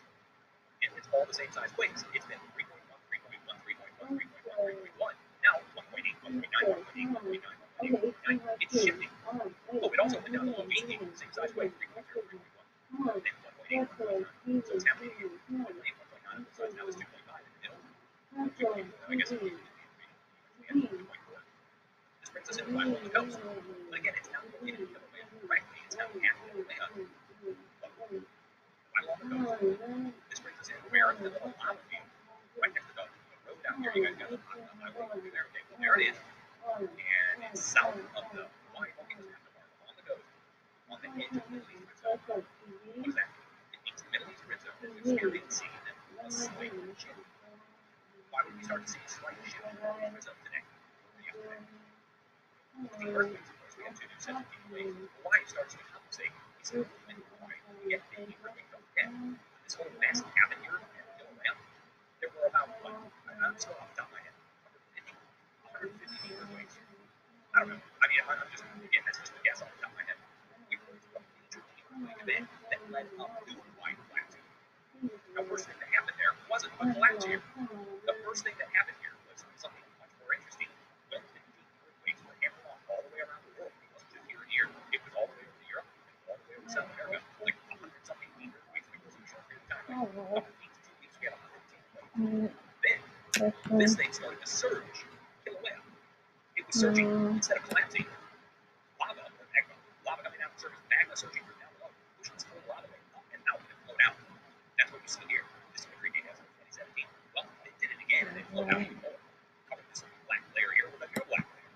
And it's all the same size quakes. It's been 3.1, 3.1, 3.1, 3.1, 3.1. Now 1.8, 1.9, 1.8, 1.9, 1.8, 1.9. It's shifting. Oh, it also went down to 1.8, same size quake, 3.0, 3.1. Then 1.8, 1.9. So it's happening here. 1.8, 1.9 on both sides. Now it's 2.5 in the middle. I guess it's 2.4. This brings us into Wailua on the coast. But again, it's not located in Kilauea directly. It's not at Kilauea. Wailua on the coast. This brings us in where the little lava field, right next to the road down here. You guys got the highway over there. Okay, well, there it is. And it's south of the Hawaii Volcanoes National Park on the coast, on the edge of the Middle East Rim Zone. What is that? It means the Middle East Rim Zone is experiencing a slight shift. Why would we start to see a slight shift in the Rim Zone today? The earthquakes, of course, we have 2 to 17 waves. Hawaii starts to compensate. It's a movement in Hawaii. We get the earthquake don't forget. This whole mess happened here at Kilauea. There were about, I'm just going off the top of my head, 150 earthquakes. I don't know. I mean, I'm just, again, that's just a guess off the top of my head. It was a major earthquake event that led up to Hawaii collapsing. The first thing that happened there wasn't a collapse here. The first thing that happened here was something much more interesting. When the earthquakes were hammered off all the way around the world, it wasn't just here and here. It was all the way over to Europe, all the way over to South America, like 100-something feet earthquakes in a short period of time. Like a couple of weeks, 2 weeks, we had 110 quakes. Then this thing started to surge. Kilauea. It was surging instead of collapsing. Lava or magma. Lava coming out of the surface. Magma surging from down below. Pushing this whole lava way up and out and flowed out. That's what you see here. This imagery date has in 2017. Well, it did it again and it flowed out even more. Covered this black layer here with another black layer.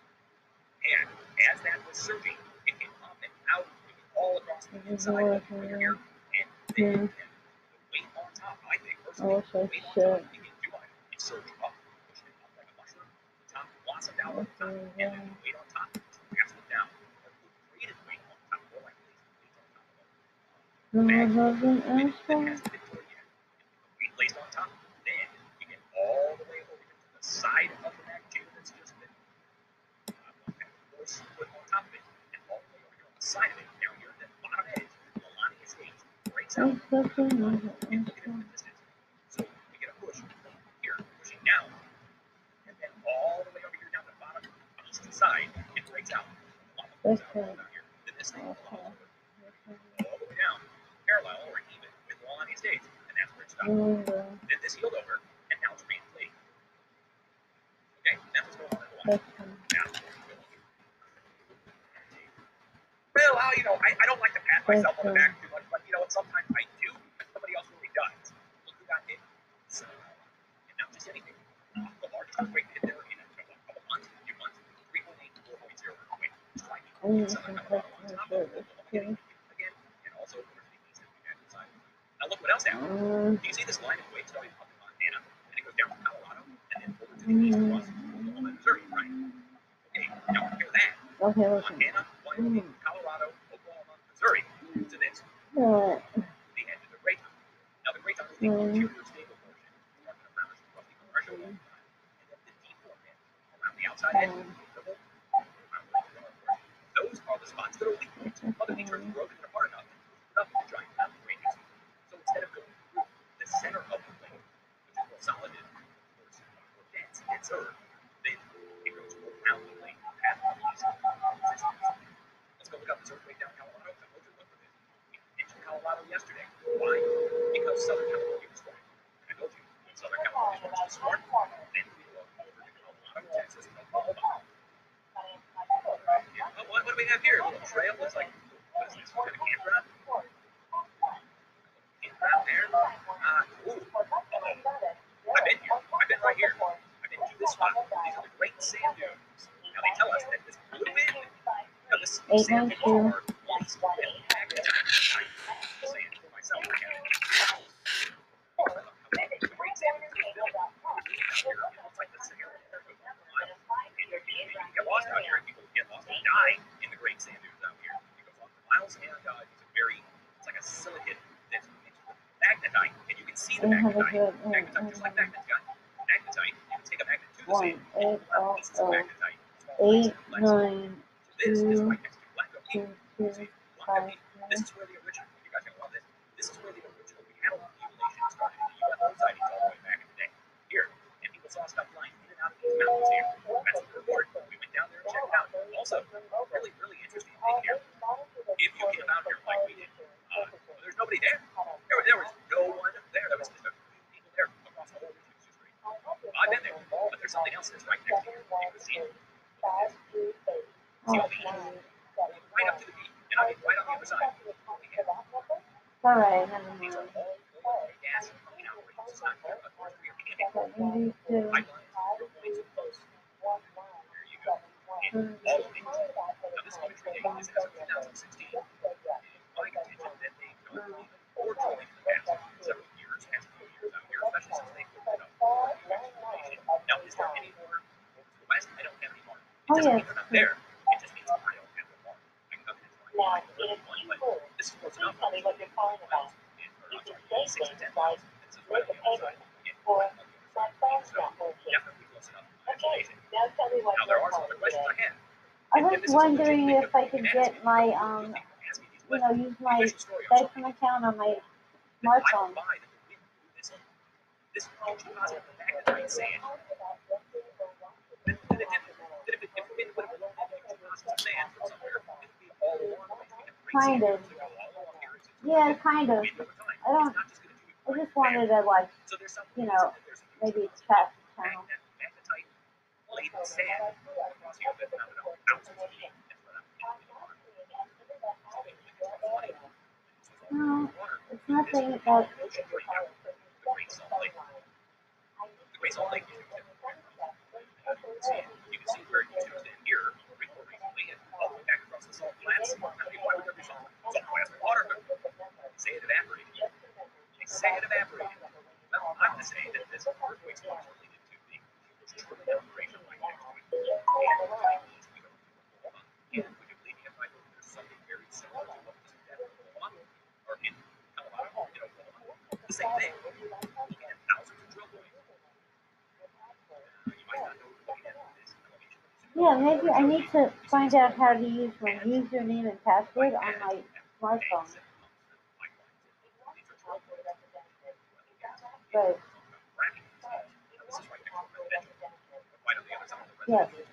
And as that was surging, it came up and out all across the inside of the here. And then the weight on top, I think personally, the weight on top, it can do it. It surged up, pushed it up like a mushroom. The top blossomed out on the top, and then the weight on top passed it down. Or created weight on top, more like weight on top of it. That hasn't been toward yet. Weight placed on top, then you get all the way over here to the side of the magma chamber that's just been force put on top of it, and all the way over here on the side of it, down here at the bottom edge, the Malani Estates breaks out. And look at it from the distance. So we get a push here, pushing down, and then all the way over here down the bottom, east side, it breaks out. The lava flows out all down here. Then this thing, all the way down, parallel or even with stuff. Then this healed over, and now it's reinflating. Okay, that's what's going on in the water. Now, well, I don't like to pat myself on the back too much, but sometimes I do, and somebody else really does. Look who got hit. So, and not just anything. The largest earthquake hit there in a couple months, 3.8 to 4.0 earthquake, striking Southern Colorado on top of Oklahoma again, and also over to the east of the United States. Now look what else happened. Do you see this line of waves starting up in Montana, and it goes down to Colorado, and then over to the east across Oklahoma and Missouri, right? Okay, now compare that. Montana, Wyoming, Colorado, Oklahoma, Missouri, to this. The end of the Great Tongue. Now the Great Tongue is the interior stable portion, starting around the roughly commercial line, and then the deformed end around the outside edge, the whole around the portion. Those are the spots that are weak points. Mother Nature has broken it apart enough to put up the giant mountain ranges. So instead of going through the center of the plane, which is more solid and more denser, then it goes around the plane, past the east. Let's go look up this earthquake down in Colorado. I told you to look for this. We mentioned Colorado yesterday. Why? Because Southern California was storm. I told you, when Southern California was storm, then we look over to Colorado, Texas, and Oklahoma. Yeah. What do we have here? A little trail. Looks like, what is this? What kind of campground? Campground there. I've been here. I've been right here. I've been to this spot. These are the Great Sand Dunes. Now they tell us that this blue wind, this sand dunes are east and magnetite. I'm saying for myself, I have it. The Great Sand Dunes are built down here. It looks like the Sahara Desert goes on the line. And you can get lost out here. People get lost and die in the Great Sand Dunes out here. It goes on for miles, and it's like a silicate that's mixed with magnetite, and you can see the magnetite. Magnetite, just like magnets got magnetite. You can take a magnet to the sand and grab pieces of magnetite. 8, 9, This is 2, right next to Black Oak Peak. 2, See, 2, Black Oak 5, Peak. This is where the original, you guys are gonna love this. This is where the original cattle accumulation started in the UFO sightings all the way back in the day. Here, and people saw stuff flying in and out of these mountains here. That's the report. We went down there and checked it out. Also, really, really interesting thing here. If you get out here like we did, there's nobody there. There was no one there. There was just a few people there across the whole region. It's just great. I've been there, but there's something else that's right next to you. You can see it. See all these? Right up to the beach, and I mean right on the other side. alright, never These are mind. all gas coming out. It's not here, but we are camping. These Pipelines, real way too close. There you go. And all of these. Now this imagery date is as of 2016. It is my contention that they've done even more drilling in the past several years, past few years out here, especially since they put it up for exploration. Now, is there any more to the west? I don't have any more. It doesn't mean they're not there. It just means I don't have them more. I can come in and find one, but this is close enough. Miles, or I'm sorry, 6 to 10 miles. This is right on the other side. Again, right on the other side. So definitely close enough. Explanation. Now there are some other questions I have. I was wondering if I could get my, use my Dyson account on my smartphone. This huge deposit of magnetite sand. If the wind would have blown up huge deposits of sand from somewhere, it would be all along the way. Kind of. Yeah, kind of. I don't. I just wanted to maybe chat channel. Magnetite laden sand across here that mounted on ounces of heat and run out into the water. No, it's nothing that. The Great Salt Lake. The Great Salt Lake. You can see where it used to extend here, more recently, and all the way back across the salt flats. How many water rivers salt flats with water? Say it evaporated. They say it evaporated. Well, I'm going to say that this earthquake storm is related to the huge evaporation right next to it. And the Chinese, we go to Oklahoma. And would you believe me if I told you there's something very similar to what was in Oklahoma or in Colorado, in Oklahoma? The same thing. Looking at thousands of drill points. You might not know looking at this elevation. Yeah, maybe I need to find out how to use my username and password on my smartphone. Right. Yes. Look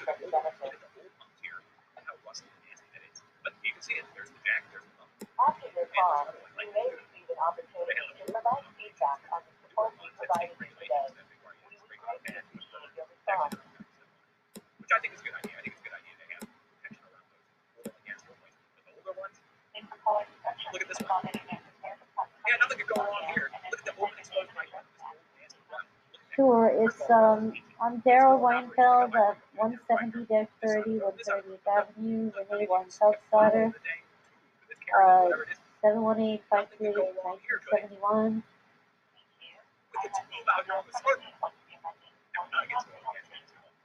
at the old pumps here and how rusty and nasty that is. But you can see it. There's the jack, there's the pump. After your call, you may receive an opportunity to provide feedback on the support we provided you today. We would greatly appreciate your response. Which I think is a good idea. I think it's a good idea to have protection around those oil and gas ones. But the older ones, look at this one. Yeah, nothing could go wrong here. Look at the open exposed pipe. Sure, it's I'm Daryl Weinfeld of 170-30, 130th Avenue, Renee One Southsider, 718-538-1971.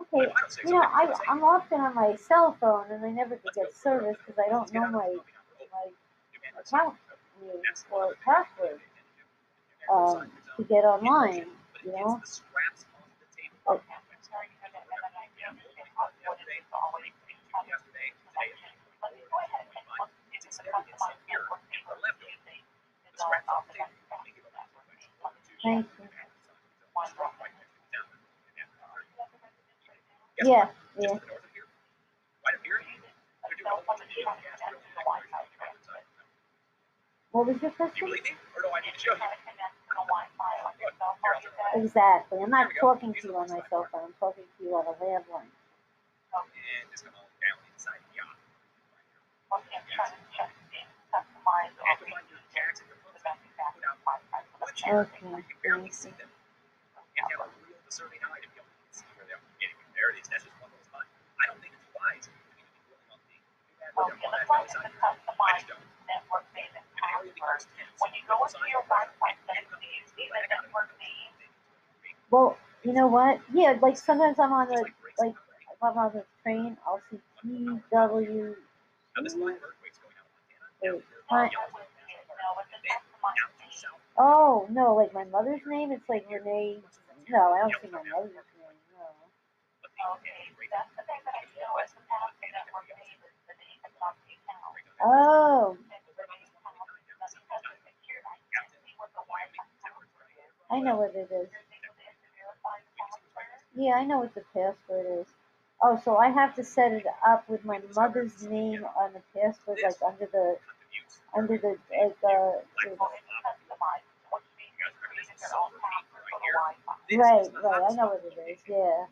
Okay, you know, I'm often on my cell phone and I never get service because I don't know my account name or password to get online, you know. Oh. Thank you. Yeah, yeah. What was your question? Exactly. I'm not talking to you on my cell phone. I'm talking to you on a landline. And just come on down inside the yacht. Okay. There it is. That's just one of those times. I don't think it's wise. Well, you know what? Yeah, like sometimes I'm on the if I'm on the train, I'll see PW. Oh no, like my mother's name. It's like Renee. No, I don't see my mother's name. No. Oh. I know what it is. Yeah, I know what the password is. Oh, so I have to set it up with my mother's name on the password, like under the right. I know what it is. Yeah.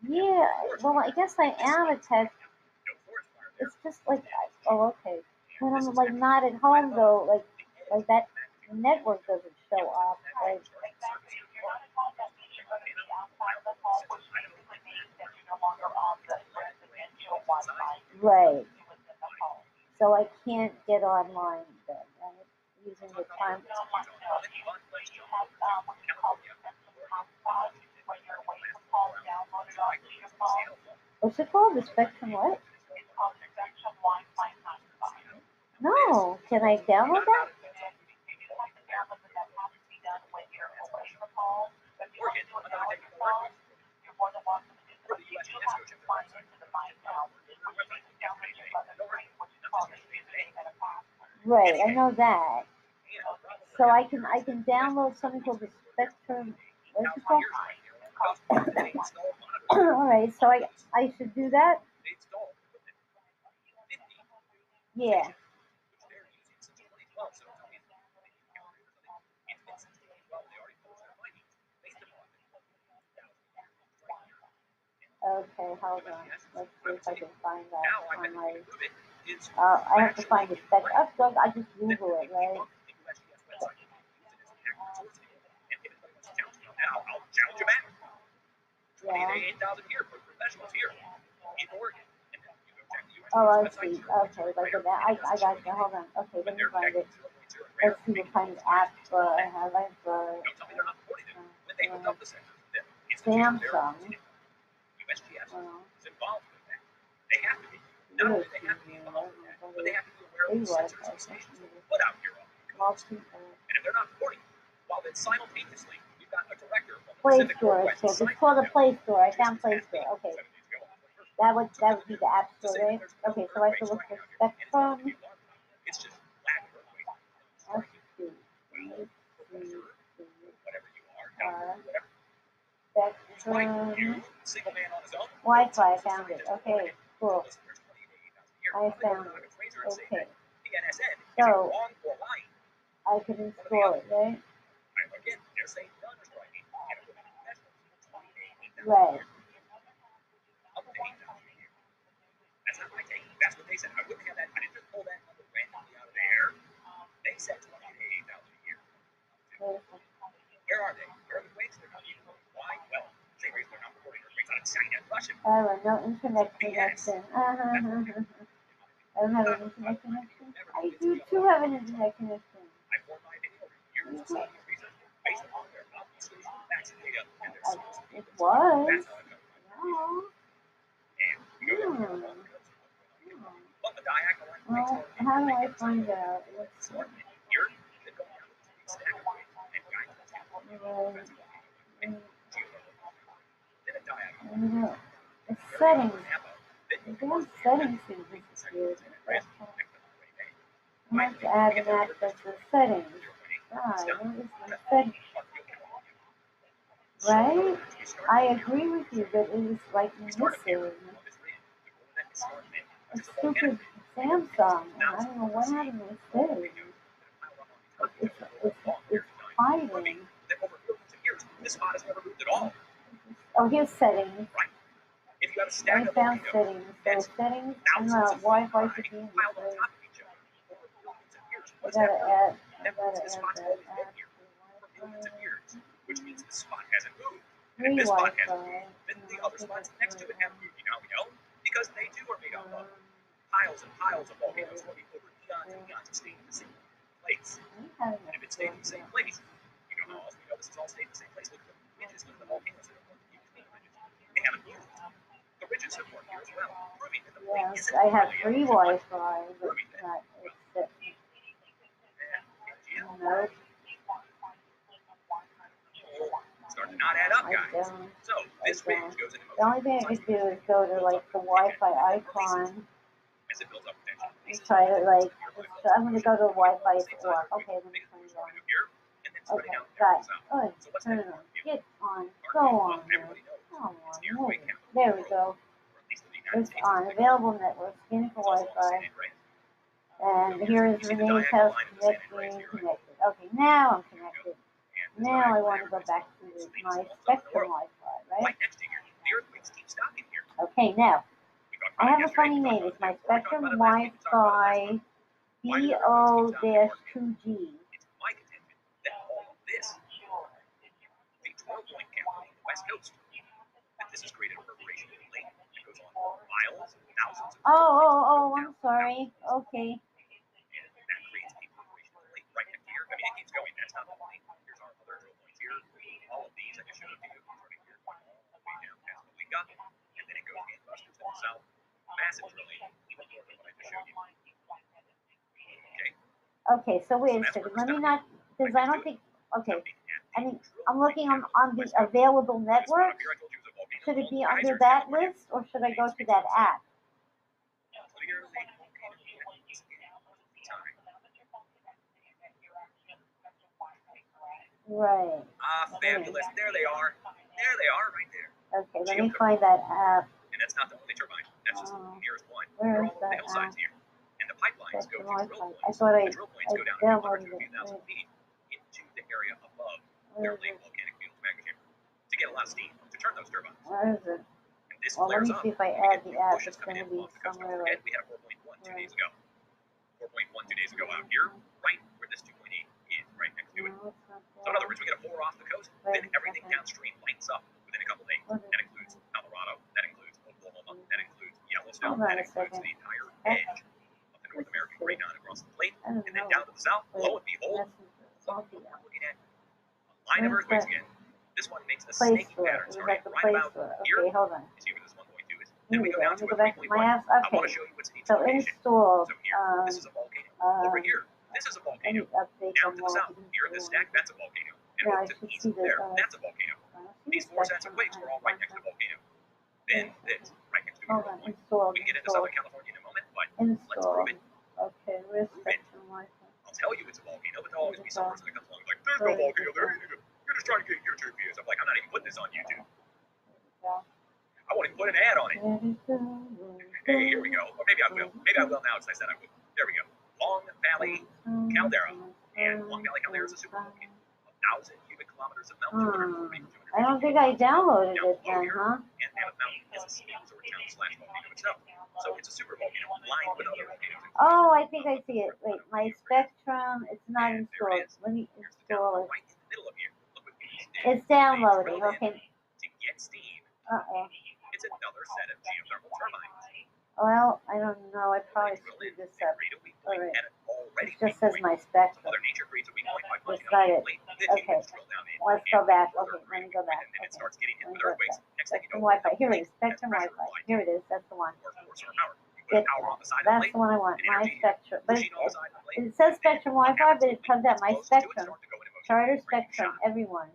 Yeah. Well, I guess I am attached. It's just like oh, okay. When I'm like not at home though, like that network doesn't show up. Like, right. So I can't get online then, right? Using the time. What's it called? The Spectrum what? No. Can I download that? Right, I know that. So I can download something called the Spectrum. What is it called? All right, so I should do that. Yeah. Okay, hold on. Let's see if I can find that on my. I have to find the spec. I just Google it, right? Yeah. Oh, I see. Okay, like that. I got you. Hold on. Okay, let me find it. Let's see what kind of app I have. I have Samsung. They have to be. Not only they have to be involved in that, but they have to be aware of the sensors and stations that put out your own. And if they're not porting, well, then simultaneously, you've got a director of the Play Pacific Store. Northwest So it's called a Play Store. I found Play Store. Okay. That would be the App Store, right? Okay, so I should look for Spectrum. It's just lack of Let's see. Spectrum. single man on his own. Wi-Fi. I found it. Okay, cool. I found it. Fraser and say Okay. that PNSN is So- wrong or lying. I can install it, right? Again, they're saying none are striking. Right. Up to 8,000 a year. That's not my take. That's what they said. I wouldn't have that. I didn't just pull that number randomly out of the air. They said 28,000 a year. Where are they? Where are the earthquakes? They're not even. Why? Well, same reason they're not reporting earthquakes out of China and Russia. However, no internet connection. I don't have an internet connection. I do too have an internet connection. I formed my opinion over years of study and research based upon their obfuscation, facts and data, and their source. It was. That's how it goes. No. And we go down here along the coast. But the diagonal line makes Well, how do I find out? Let's see. here, they go down to the stack of and guide to the top. Then a diagonal. The settings. The damn settings seem disappeared. I have to add an app that's the settings. God, what is the settings? Right? I agree with you, but it was like missing. A stupid Samsung. I don't know what happened to the settings. It's hiding. This spot is never moved at all. Oh, here's settings. If you have a I stack of found settings. So settings, I'm not Wi-Fi should be in this way. I gotta add that app. Which means the spot hasn't moved. Free This spot Wi-Fi. hasn't moved. Then the other spots next to it have moved. You know how we know? Because they too are made up of piles and piles of volcanoes moving over eons and eons and staying in the same place. And if it stayed in the same place, you know how else we know this is all stayed in the same place? Look at the ridges, look at the volcanoes that are formed between the ridges. They haven't moved. The ridges have formed here as well, proving that the plate Yes, isn't I have really free a Wi-Fi, but not accept. No, Start to not add up, I guys. don't. So this ridge goes into The only thing I could do is go to like the Wi-Fi icon as it builds up potential. and try to like. So I'm gonna go to Wi-Fi or okay, let me turn it on. Okay, got it. Oh, turn it on. Get on. Go on. Man. Come on. Move it. There we go. It's on. Available network. Scanning for Wi-Fi. And here is Renee's house connecting. Connected. Okay, now I'm connected. Now I want to go back to my Spectrum Wi-Fi, right? Okay, now I have a funny name. It's my Spectrum Wi-Fi BO-2G. It's my contention that all of this, the 12-point count on the West Coast, that this has created a reverberation in the lake that goes on for miles and thousands of Oh, I'm sorry. Okay. and that creates a reverberation in the lake right next to here. I mean, it keeps going. That's not the point. Here's our other drill points here. All of these I just showed to you running here all the way down past Malika, and then it goes gangbusters to the south. Massive drilling, even more than what I just showed you. Okay. Okay, so wait a second. Let me not, because I don't think. Okay, I mean, I'm looking on the available network. Should it be under that list, or should I go to that app? Right. Fabulous. There they are. There they are, right there. Okay, let me find that app. And that's not the only turbine. That's just the nearest one. Where They're is all on the that hillsides app? here. And the pipelines go Spectrum through drill Wi-Fi. I points. thought The drill points go down a downloaded few thousand it. feet into the area above their late volcanic fields magma chamber to get a lot of steam to turn those turbines. Where is it? And this Well, let flares me up. see if I We add get the new app. pushes It's coming going to in be off the coast. Don't somewhere forget, like. we had a 4.1 2 days ago. 4.1 2 days ago out here, right where this 2.8 is, right next to it. No, it's not So in other words, we get a 4 off the coast, Wait then a everything second. downstream lights up within a couple days. What is That includes Colorado, that includes Oklahoma, that includes Yellowstone, Hold on that a includes second. the entire edge of the North American Great Mountain across the plate, I don't and then know. down to the south, lo and behold, That's look, we're looking at a line of Where's earthquakes that? again. This one makes a Play snaky Store. pattern It was starting at the right Play about Store. here. Okay, hold on. You see where this 1.2 is. Here Then we we go go. down Let to me a go back to 3.1. my apps. I want to Okay. show you what's each So location. install. So here, this is a volcano. Over here, this is a Let volcano. me update Down them to the all. south, here in this stack, that's a volcano. And Yeah, I over to should the east see of there, the, that's a volcano. These 4 sets of quakes were all right next to the volcano. Then this, right next to a Hold drill on. point. Install. We can get into Install. Southern California in a moment, but let's Install. prove it. Okay, where's Spectrum Wi-Fi? I'll tell you it's a volcano, but there'll always be some person that comes along like, there's no volcano there. You're just trying to get YouTube views. I'm like, I'm not even putting this on YouTube. I won't even put an ad on it. Let it go. Hey, here we go. Or maybe I will. Maybe I will now because I said I would. There we go. Long Valley Caldera. And Long Valley Caldera is a supervolcano. 1,000 cubic kilometers of melt. I don't think I downloaded it then, huh? And Mammoth Mountain is a city resort town / volcano itself. So it's a supervolcano lined with other volcanoes. Oh, I think I see it. Wait, my Spectrum, it's not And there installed. it is. Let me Here's the town install it. right in the middle of here. Look what you just did. It's downloading. They drilled Okay. in to get steam. Uh-oh. It's another set of geothermal turbines. Well, I don't know. I probably They drill screwed in, this they up. create a weak point, Alright. and it already It just weak says point. my So Spectrum. Mother Nature creates a weak point by punching That's not out it. the plate. Then you Okay. just drill down in. Let's and go back. further Okay, let me go create, back. And then it Okay. starts getting hit Let me with go earthquakes. back. Next thing you Spectrum know, Wi-Fi. Here it plate is. Spectrum has pressure Wi-Fi. applied. Here it is. That's the one. Or force or power. You put Get power that. on the side of the That's plate, the one I want. and My energy Spectrum. But pushing on the side of the plate. it says Spectrum What Wi-Fi, happens but it comes out it's My closest to it, Spectrum. start to go into motion. Charter Right, Spectrum. shot. Everyone.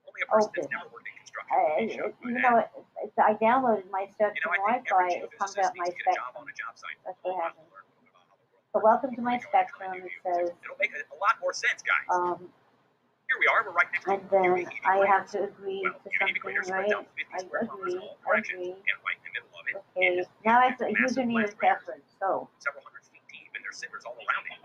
Only a person Open. that's never worked in construction can show you Even that. though I downloaded my You know, Spectrum I think Wi-Fi, every it comes geophysicist out My needs to get a job Spectrum. on a job site. That's what happens. Learn a little bit about how the world So works welcome to before my they go and try Spectrum. and do It geophysics. says, It'll make a lot more sense, guys. Here we are. We're right next to and then UAE I have craters. to agree Well, to UAE something, craters spreads right? out 50 I square kilometers in agree. all I directions, agree. and right in the middle of it Okay. is Now I have to massive username blast and craters, password. So several hundred feet deep, and there's cinders all around it.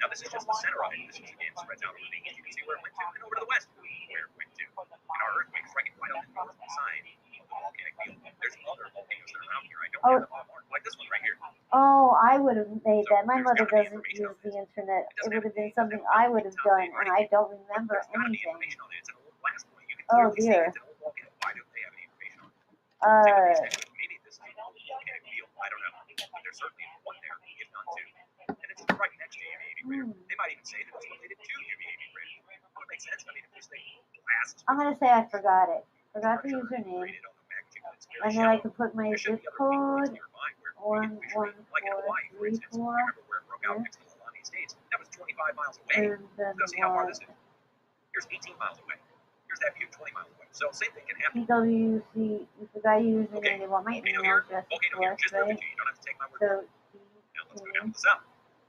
Now this is just the center of it. This is again spreads out over the east. You can see where it went to, and over to the west, where it went to. And our earthquake striking right on the north side of the volcanic field. There's other volcanoes that are around here. I don't have them all marked, like this one right here. oh, I would have made So that. My there's mother gotta be doesn't information use on the this. internet. It It doesn't would have have been it doesn't something have I a would have top done, name or and I anything. don't But remember there's gotta be anything. information on it. It's an old blast point. You can Oh clearly see dear. it's an old volcano. Why don't they have any information on it? Same with these next ones. Maybe this is an old volcanic field. I don't know. But there's certainly one there, if not two. And it's right next to UVA crater. They might even say that it's related to UVA crater. That would make sense. I mean, if this thing blasts I'm gonna say I forgot it. Forgot the structure username, created on the magnitude that's very and then I shallow, could put my there should zip be other weak points code. nearby where we can usually, like in Hawaii, for instance. 11434, Remember where it broke out next to the Lalani Estates? That was 25 miles away. and then So see how far this is. Here's 18 miles away. Here's that view, 20 miles away. So same thing can happen. PWC. You forgot your username. Okay, They want my volcano email here, address, of volcano here. course, Just prove it right? to you. You don't have to take my word So for it. Now let's go down to the south.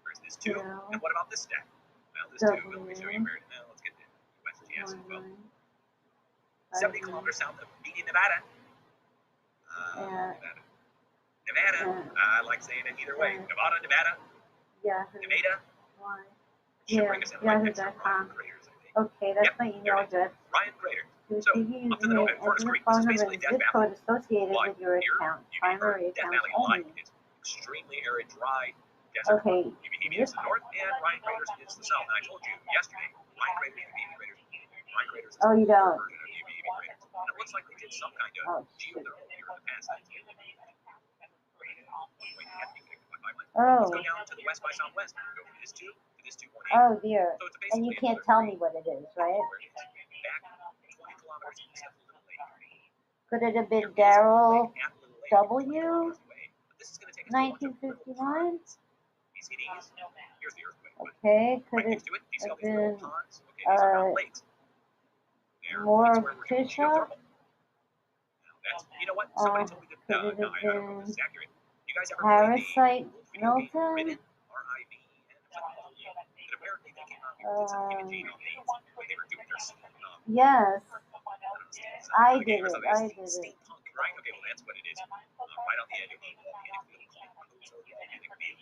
There's this two. And what about this stack? Well, this two, let me show you where. Now let's get to USGS as well. 70 kilometers south of Media, Nevada. Nevada. I like saying it either way. Nevada, Nevada. Yeah. Nevada. Why? Should Yeah, bring us in right next to Yahoo.com. Ryan Craters, I think. Okay, that's Yep, my email address. Ryan Craters. To So, CV up to the north, username, Furnace enter the Creek. This phone is number basically and Death zip Valley. code associated But with your here, account. you've heard Primary Death account Valley only. Light. It's extremely arid, dry desert. Okay. UVB is the north, and Ryan Craters is the south. And I told you yesterday, Ryan Craters, UVB craters. Ryan Craters is Oh, you the don't? version of UVB craters. And it looks like they did some kind of Oh, shoot. geothermal here in the past. Oh. Let's go down to the west by southwest. Go from this two to this 2.8. Oh dear. So it's And you basically can't another tell three. me what it is, right? Where it is. Back 20 kilometers east of Little Lake. Could it have There been is a Daryl lake at Little Lake, W? 20 kilometers away. But this is going to take us to a bunch of little 1959? ponds. PCDs. Here's the earthquake. But Okay, could right it next to it, do you see all have these little been ponds? Okay, these are not lakes. They're more points where we're doing Tisha? geothermal. Now that's, you know what? Somebody told me that, could it no, have I don't know if this is been accurate. You guys ever play the Parasite video game Milton? Riven? R-I-V-E-N. But apparently they came out and did some imaging on these when they were doing their Yes, I did game or it. something. I It's did it. steampunk, right? Okay, well that's what it is. Right on the edge of the volcanic field called Coso Volcanic Field.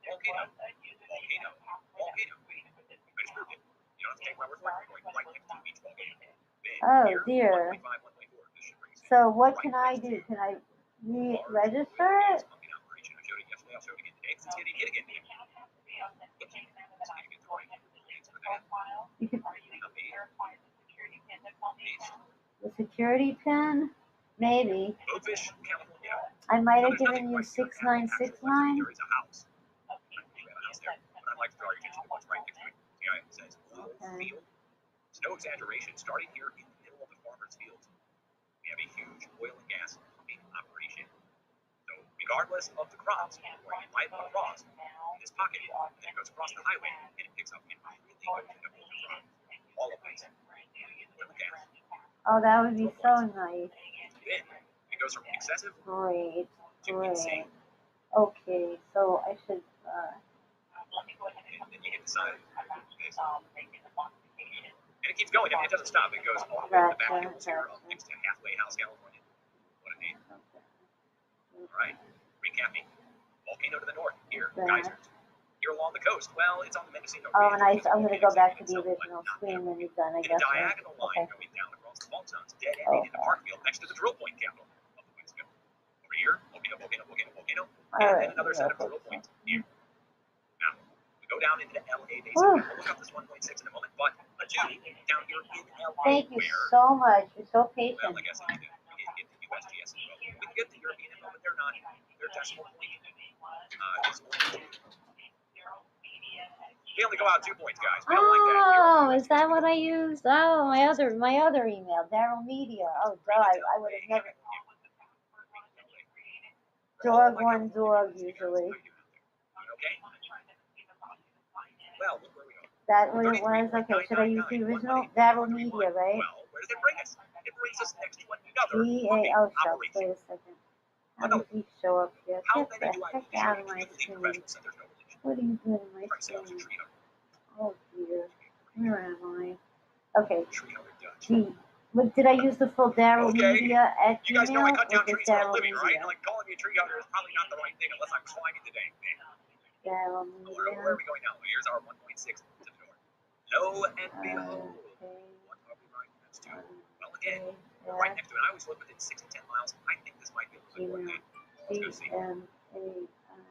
So volcano. I just proved it. You don't have to take my word for it. We're going right next to each volcano. Then Oh, here, dear. 1.5, 1.4. This should bring us in. So what can Right I next do? to Can I large re-register oil and it? gas pumping operation. I showed it yesterday. I'll show it again today because it's getting hit again. Let's see if you get the right links for that. You could, Paste. the security pin? Maybe. Boatfish, California. I might No, have there's nothing given you quite here at the actual one. 6969. There is a house. You have a house there. But I'd like to draw your attention to what's right next to it. See how it says oil field? It's no exaggeration. Starting here in the middle of the farmer's fields, we have a huge oil and gas pumping operation. So regardless of the crops, going right across this pocket, and then it goes across the highway, and it picks up in really good crops. All of these. Oil and gas. Oh, that would be so nice. Then it goes from excessive Great, to great. insane. Okay, so I should, And then you get the side. And it keeps going. I mean, it doesn't stop. It goes all the way to the back hills here up next to Halfway House, California. What a name. All right, recapping. Volcano to the north. Here, That. geysers. Here along the coast. Well, it's on the Mendocino Oh, Ridge, and which is a I'm gonna volcano go back to example the itself, but original not screen that when you're done, I in a guess. diagonal line Okay. going down across the fault zones, dead ending in the Parkfield next to the drill point capital of the West Coast. Over here, volcano, and then another set of drill points here. Now, we go down into the LA basin. Whew. We'll look up this 1.6 in a moment, but a 2 down here in LA, Thank you where, so much. You're so well, patient. I guess we need to get the USGS info. We can get the European info, but they're not. Their decimal point is only 2. We only go out 2 points, guys. We don't like that. Oh, is that what I used? Oh, my other email, Daryl Media. Oh, God, I would have never. Dog one dog usually. Okay. Well, look where we are. That what it was. Okay, should I use the original? Daryl Media, right? Well, where does it bring us? It brings us next to another DAO shucks. operation. Wait a second. How did these show up here? How Get many the do I heck need out to of show my you? screen. Professional centers, no relation. What are you doing in my Price sales and screen? tree hunter. Oh dear. Where am I? Okay. Tree hunter Dutch. Gee. What, did I use the full Daryl Okay. Media at You guys know I Gmail cut or down just trees for a Daryl living, right? Media? And like calling me a tree hunter is probably not the right thing unless I'm climbing the dang thing. Daryl Where are Media. we going now? Here's our 1.6 to the north. Lo and behold, Okay. what are we right next to? Well, again, we're right next to it. I always look within 6 and 10 miles. I think this might be a little bit more than that. Let's go see.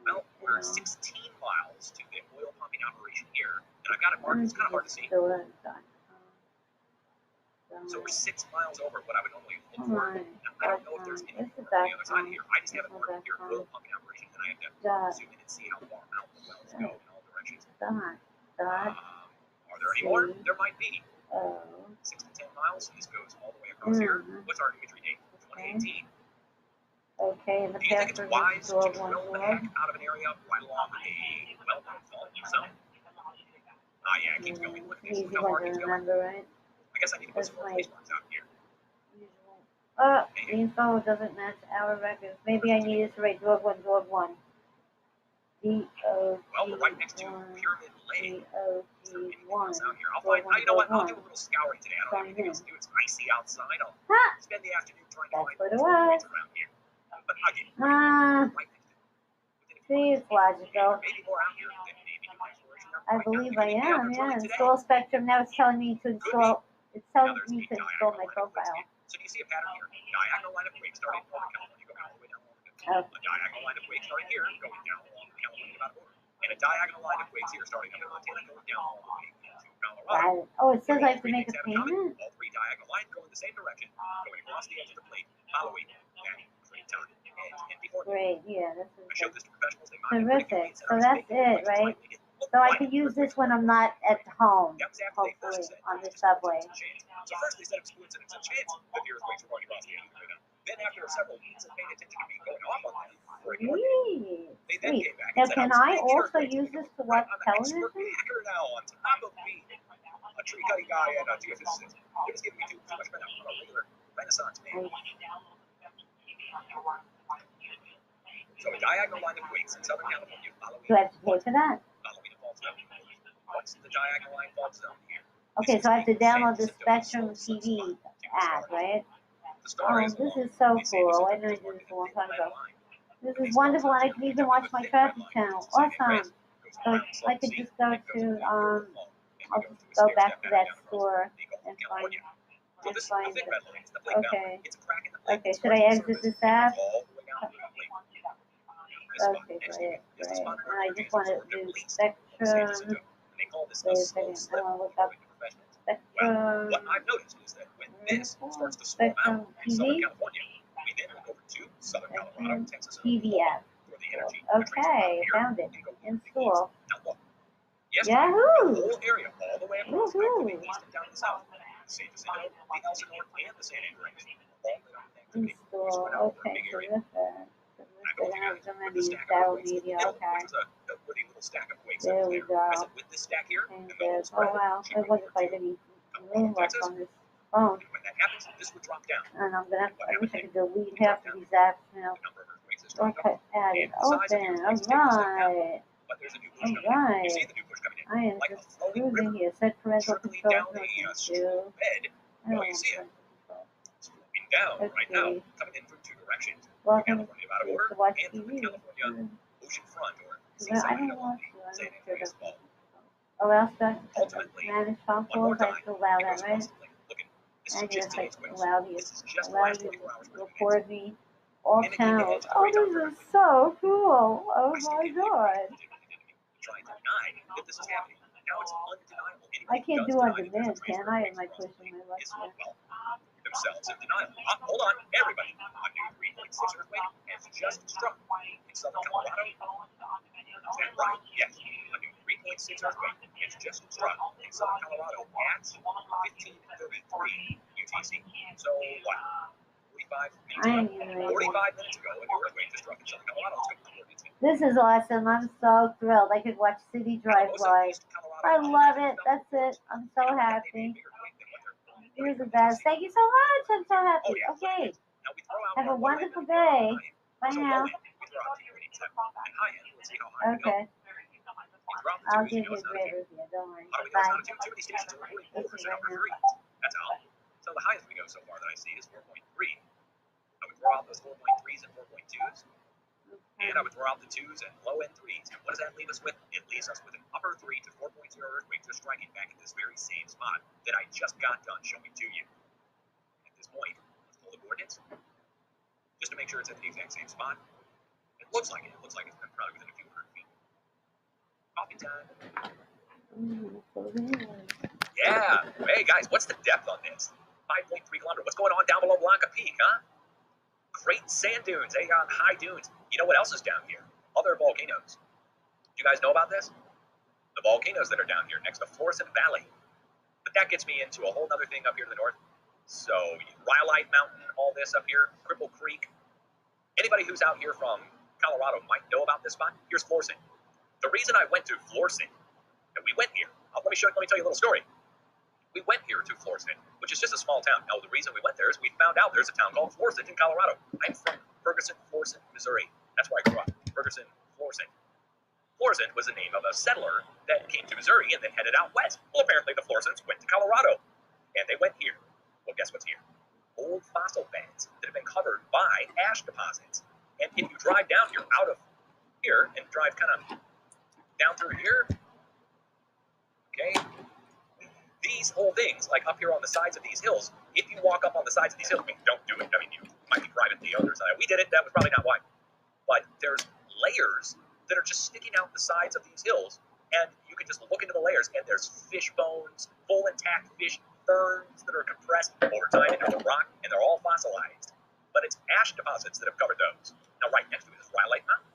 Well, we're 16 miles to the oil pumping operation here, and I've got it marked. It's kind of hard to see. So we're 6 miles over what I would normally look Come for. on. Now, I don't know if there's any This is more on the other side here. I just have it marked here, .com. oil pumping operation, and I have to Dot. zoom in and see how far out the wells go in all directions. Dot. Are there any more? There might be. Oh. 6 to 10 miles, and this goes all the way across here. What's our imagery date? 2018. Okay, and the Do you think it's password wise is to dog drill one the heck dog. out of an area right along a well-known fault zone? Yeah, it keeps going. Look at this. Easy Look how one far to it keeps going. remember, right? I guess I need to put some more place marks out here. Oh, the info doesn't match our records. Maybe I needed to write dog one, dog one. Well, we're right next to Pyramid Lake. So any miles out here. I'll find. You know what? I'll do a little scouring today. I don't have anything else to do. It's icy outside. I'll spend the afternoon trying to find That's what it was. around here. But again, Ah, right next to it. Within a few see, miles. it's logical. Maybe more out here than maybe new exploration. I believe I am, yeah. Install Spectrum. Now it's telling me to install. It's telling me to install my profile. So do you see a pattern here? Diagonal line of quakes starting in Northern California, going all the way down along the coast. Oh. A diagonal line of quakes starting here, going down along California about a border. And a diagonal line of quakes here starting up in Montana, going down all the way into Colorado. Oh, it says All I have to three make a things have in common. payment? All 3 diagonal lines go in the same direction, going across the edge of the plate, following that great time. And before Great, yeah, this I is showed this to professionals, they mocked me terrific. So that's it, right? So I could use this when I'm not at home, That was after they hopefully, first said on the it's a subway. chance. So first they said it was coincidence, a chance that the earthquakes were going across the edge of the mountain. Then after several weeks of paying attention to me going off on them for a year, Sweet. they then Sweet. came back Now, and said, can was I big also earthquakes use because this to watch I'm an expert television? hacker now on top of being a tree cutting guy and a geophysicist. It was giving me too much credit. I'm a regular Renaissance man. So a diagonal line of quakes in Southern California following Do I have to pay for that? following the fault zone. What's the diagonal line fault zone here? Okay, so I have to download the Spectrum TV app, right? The star Oh, is this along is so the same cool. I Pacific know I Coast did Market this a long thin time red ago. line. This But is these wonderful, fault and I zones can are even down watch with my thin red traffic line, channel. which is the same Awesome. as goes So around I Salt could Sea, just go then goes to, through the Eagle Fault, and I'll we go just through a go stair back step to pattern that down across store the Gulf of and find, California. So and this is the find thin it. red line. It's the plate boundary. Okay. It's a crack in the plate. Okay, It's should I parts of the exit surface. this app? It goes all the way down through the plate. This spot Okay, next to great, it is the great. spot And where I the just geysers want to were do released on the San Spectrum. Jacinto. And they call this Wait a a slow second, I slip, want to look up according to professionals. Well, what Spectrum. I've noticed is that when this starts to slow Spectrum out in Southern TV. California, we then move over to Southern Colorado, Spectrum Texas, and TV Oklahoma, app. where the energy countries come out Okay, here found it. and go to the east. Install. Now look, yesterday, the Yahoo! whole area, all the way across, out to the Woohoo! east and down to the south, San Jacinto, the Elsinore, and the San Andreas, all lit up with activity. We Install. spread out over a Okay, big area. terrific. I told you guys, I'm with going the to use stack of Daryl earthquakes in the Media. hill, Okay. which was a worthy little stack of quakes that There was we there. go. I said, with this stack here, And and the whole oh spread, wow, she I went wonder over if I to did any Colorado, room left Texas, on this phone. and when that happens, this would drop down. And I'm gonna have What I wish I happened could delete It half dropped of down. these apps now. The number of earthquakes has dropped Okay, off. add And it. the size of the Open. earthquakes taking a step down. Alright. But there's a new push coming in. You see Alright. the new push coming in. I am Like a just flowing cruising river here. Set parental trickling controls. down a Nothing stream to. bed. I don't Well, you want see it. parental control. It's flowing down right now, Okay. coming in from 2 directions. Welcome California out of order, to watch and from the TV. California oceanfront or I seaside don't want of to. San Andreas Fault. Allow stuff to Ultimately, manage phone one more calls. I time, have to allow it that, goes right? constantly. Looking, this is And just yes, I today's quiz. allow you, This is just the allow last you 24 hours to worth of record me all mimicking channels. and Oh, great this outfit. is so cool. Oh I still my can't believe god. it. Trying to deny that this is happening. Now it's undeniable. I Anybody can't does do on deny that there's a demand, can transfer I? of Am I race pushing my luck is, here? well, themselves in denial. Hold on, everybody. A new 3.6 earthquake has just struck in southern Colorado. Is that right? Yes. A new 3.6 earthquake has just struck in southern Colorado at 15:33 UTC. So what? 45 minutes ago, a new earthquake just struck in southern Colorado. Let's go to the This is awesome. I'm so thrilled. I could watch City Drive Live. I love it. That's it. I'm so happy. You're the best. Thank you so much. I'm so happy. Okay. Have a wonderful day. Bye now. Okay. I'll give you a great review. Don't worry. Bye. That's all. So the highest we go so far that I see is 4.3. I would throw out those 4.3s and 4.2s. And I would throw out the 2s and low end 3s. And what does that leave us with? It leaves us with an upper 3 to 4.0 earthquake just striking back at this very same spot that I just got done showing to you. At this point, let's pull the coordinates just to make sure it's at the exact same spot. It looks like it. It looks like it's been probably within a few hundred feet. Coffee time. Yeah. Hey guys, what's the depth on this? 5.3 kilometers. What's going on down below Blanca Peak, huh? Great sand dunes. They got high dunes. You know what else is down here? Other volcanoes. Do you guys know about this? The volcanoes that are down here next to Florissant Valley. But that gets me into a whole other thing up here to the north. So, Rhyolite Mountain, all this up here, Cripple Creek. Anybody who's out here from Colorado might know about this spot. Here's Florissant. The reason I went to Florissant, and we went here, let me tell you a little story. We went here to Florissant, which is just a small town. Now, the reason we went there is we found out there's a town called Florissant in Colorado. I'm from Ferguson, Florissant, Missouri. That's where I grew up. Ferguson, Florissant. Florissant was the name of a settler that came to Missouri and then headed out west. Well, apparently the Florissants went to Colorado, and they went here. Well, guess what's here? Old fossil beds that have been covered by ash deposits. And if you drive down here, out of here, and drive kind of down through here, okay, these whole things, like up here on the sides of these hills, if you walk up on the sides of these hills, I mean, don't do it. I mean, you might be privately owned or something. We did it. That was probably not why. But there's layers that are just sticking out the sides of these hills, and you can just look into the layers, and there's fish bones, full intact fish, ferns that are compressed over time into the rock, and they're all fossilized. But it's ash deposits that have covered those. Now, right next to it is Rhyolite Mountain,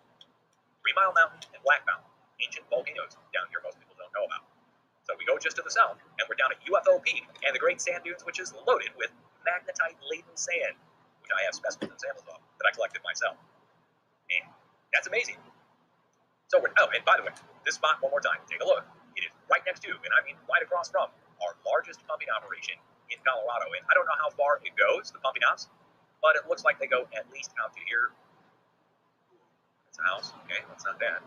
3 Mile Mountain, and Black Mountain, ancient volcanoes down here most people don't know about. So we go just to the south, and we're down at UFO Peak and the Great Sand Dunes, which is loaded with magnetite-laden sand, which I have specimens and samples of that I collected myself. And that's amazing. So we're, oh, and by the way, this spot, one more time, take a look. It is right next to, and I mean right across from, our largest pumping operation in Colorado. And I don't know how far it goes, the pumping ops, but it looks like they go at least out to here. That's a house. Okay, that's not bad.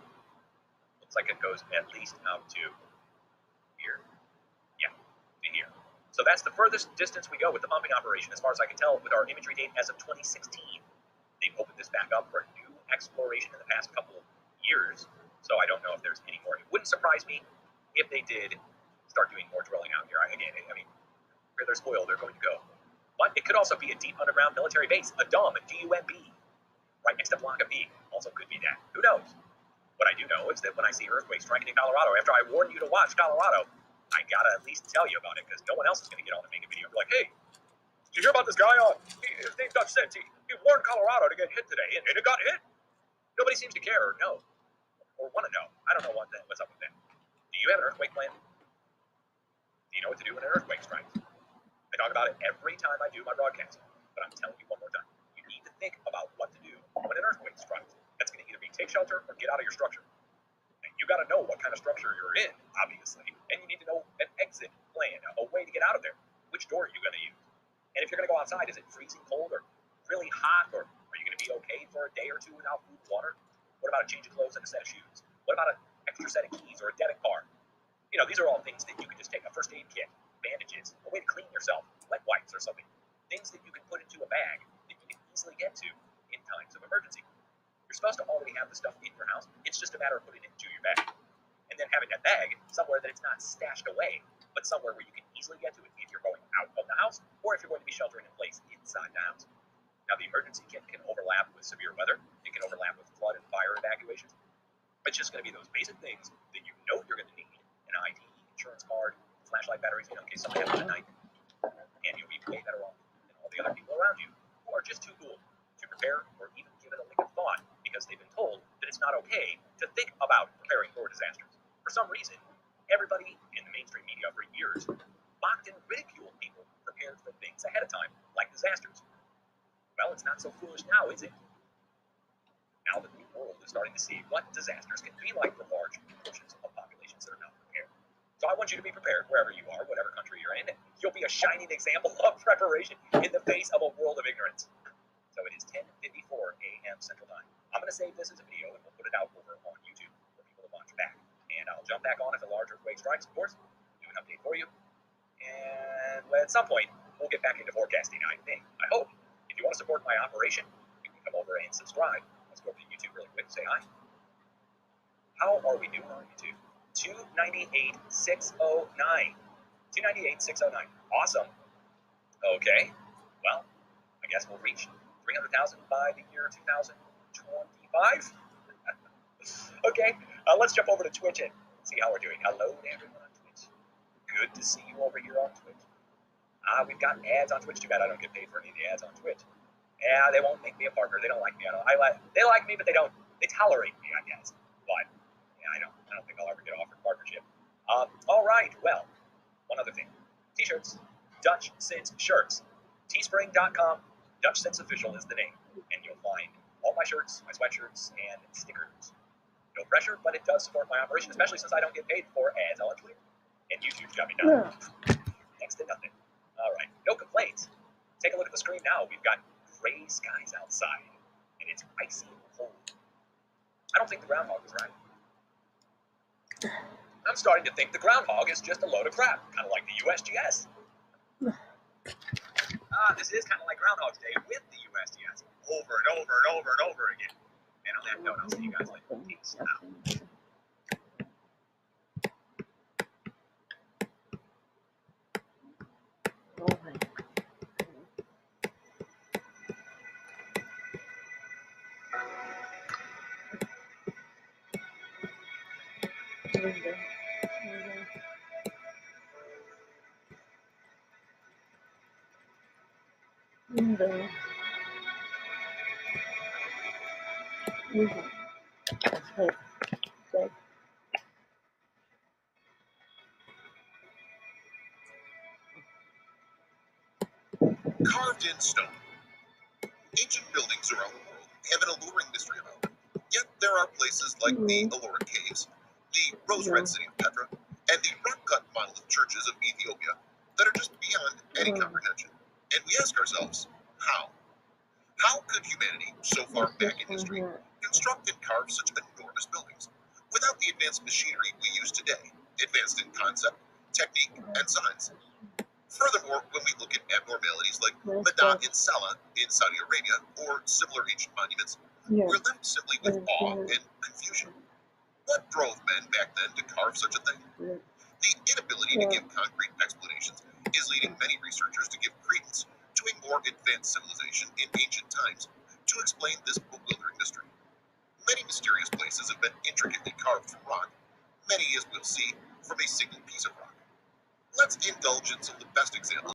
Looks like it goes at least out to here. Yeah, to here. So that's the furthest distance we go with the pumping operation, as far as I can tell, with our imagery date as of 2016. They've opened this back up for new exploration in the past couple of years, so I don't know if there's any more. It wouldn't surprise me if they did start doing more drilling out here. Again, I mean, where there's oil, they're going to go. But it could also be a deep underground military base, a DUMB, a DUMB, right next to Blanca Peak. Also could be that. Who knows? What I do know is that when I see earthquakes striking in Colorado, after I warn you to watch Colorado, I gotta at least tell you about it, because no one else is going to get on and make a video and be like, hey, did you hear about this guy? His name's Dutch Sense. He warned Colorado to get hit today, and it got hit. Nobody seems to care or know, or want to know. I don't know what's up with that. Do you have an earthquake plan? Do you know what to do when an earthquake strikes? I talk about it every time I do my broadcast, but I'm telling you one more time. You need to think about what to do when an earthquake strikes. That's going to either be take shelter or get out of your structure. And you got to know what kind of structure you're in, obviously, and you need to know an exit plan, a way to get out of there. Which door are you going to use? And if you're going to go outside, is it freezing cold or really hot, or are you going to be okay for a day or two without food and water? What about a change of clothes and a set of shoes? What about an extra set of keys or a debit card? You know, these are all things that you can just take. A first aid kit, bandages, a way to clean yourself, wet wipes or something. Things that you can put into a bag that you can easily get to in times of emergency. You're supposed to already have the stuff in your house. It's just a matter of putting it into your bag. And then having that bag somewhere that it's not stashed away, but somewhere where you can easily get to it if you're going out of the house or if you're going to be sheltering in place inside the house. Now, the emergency kit can overlap with severe weather. It can overlap with flood and fire evacuations. It's just going to be those basic things that you know you're going to need: an ID, insurance card, flashlight, batteries, in case something happens at night. And you'll be way better off than all the other people around you who are just too cool to prepare or even give it a lick of thought because they've been told that it's not okay to think about preparing for disasters. For some reason, everybody in the mainstream media for years mocked and ridiculed people prepared for things ahead of time, like disasters. Well, it's not so foolish now, is it? Now that the world is starting to see what disasters can be like for large portions of populations that are not prepared. So I want you to be prepared wherever you are, whatever country you're in. You'll be a shining example of preparation in the face of a world of ignorance. So it is 10:54 a.m. Central Time. I'm going to save this as a video and we'll put it out over on YouTube for people to watch back. And I'll jump back on if a large earthquake strikes, of course, do an update for you. And at some point, we'll get back into forecasting, I think. I hope. If you want to support my operation, you can come over and subscribe. Let's go over to YouTube really quick and say hi. How are we doing on YouTube? 298,609. 298,609. Awesome. Okay. Well, I guess we'll reach 300,000 by the year 2025. Okay, let's jump over to Twitch and see how we're doing. Hello to everyone on Twitch. Good to see you over here on Twitch. We've got ads on Twitch. Too bad I don't get paid for any of the ads on Twitch. Yeah, they won't make me a partner. They don't like me. They like me, but they don't. They tolerate me, I guess. But yeah, I don't think I'll ever get offered partnership. All right. Well, one other thing. T-shirts. Dutch Sense shirts. Teespring.com. Dutch Sense Official is the name, and you'll find all my shirts, my sweatshirts, and stickers. No pressure, but it does support my operation, especially since I don't get paid for ads on Twitter. And YouTube's got me done. Next to nothing. All right, no complaints. Take a look at the screen now. We've got gray skies outside, and it's icy cold. I don't think the groundhog is right. I'm starting to think the groundhog is just a load of crap, kind of like the USGS. This is kind of like Groundhog's Day with the USGS, over and over and over and over again. And on that note, I'll see you guys later. Peace out. Carved in stone. Ancient buildings around the world have an alluring mystery about them. Yet there are places like the Ellora Caves, the rose-red city of Petra, and the rock-cut monolith churches of Ethiopia that are just beyond any comprehension. And we ask ourselves, how? How could humanity, so far back in history, construct and carve such enormous buildings without the advanced machinery we use today, advanced in concept, technique, and science? Furthermore, when we look at abnormalities like Madinat in Salah in Saudi Arabia or similar ancient monuments, we're left simply with awe and confusion. What drove men back then to carve such a thing? The inability to give concrete explanations is leading many researchers to give credence to a more advanced civilization in ancient times to explain this bewildering mystery. Many mysterious places have been intricately carved from rock, many, as we'll see, from a single piece of rock. Let's indulge in some of the best examples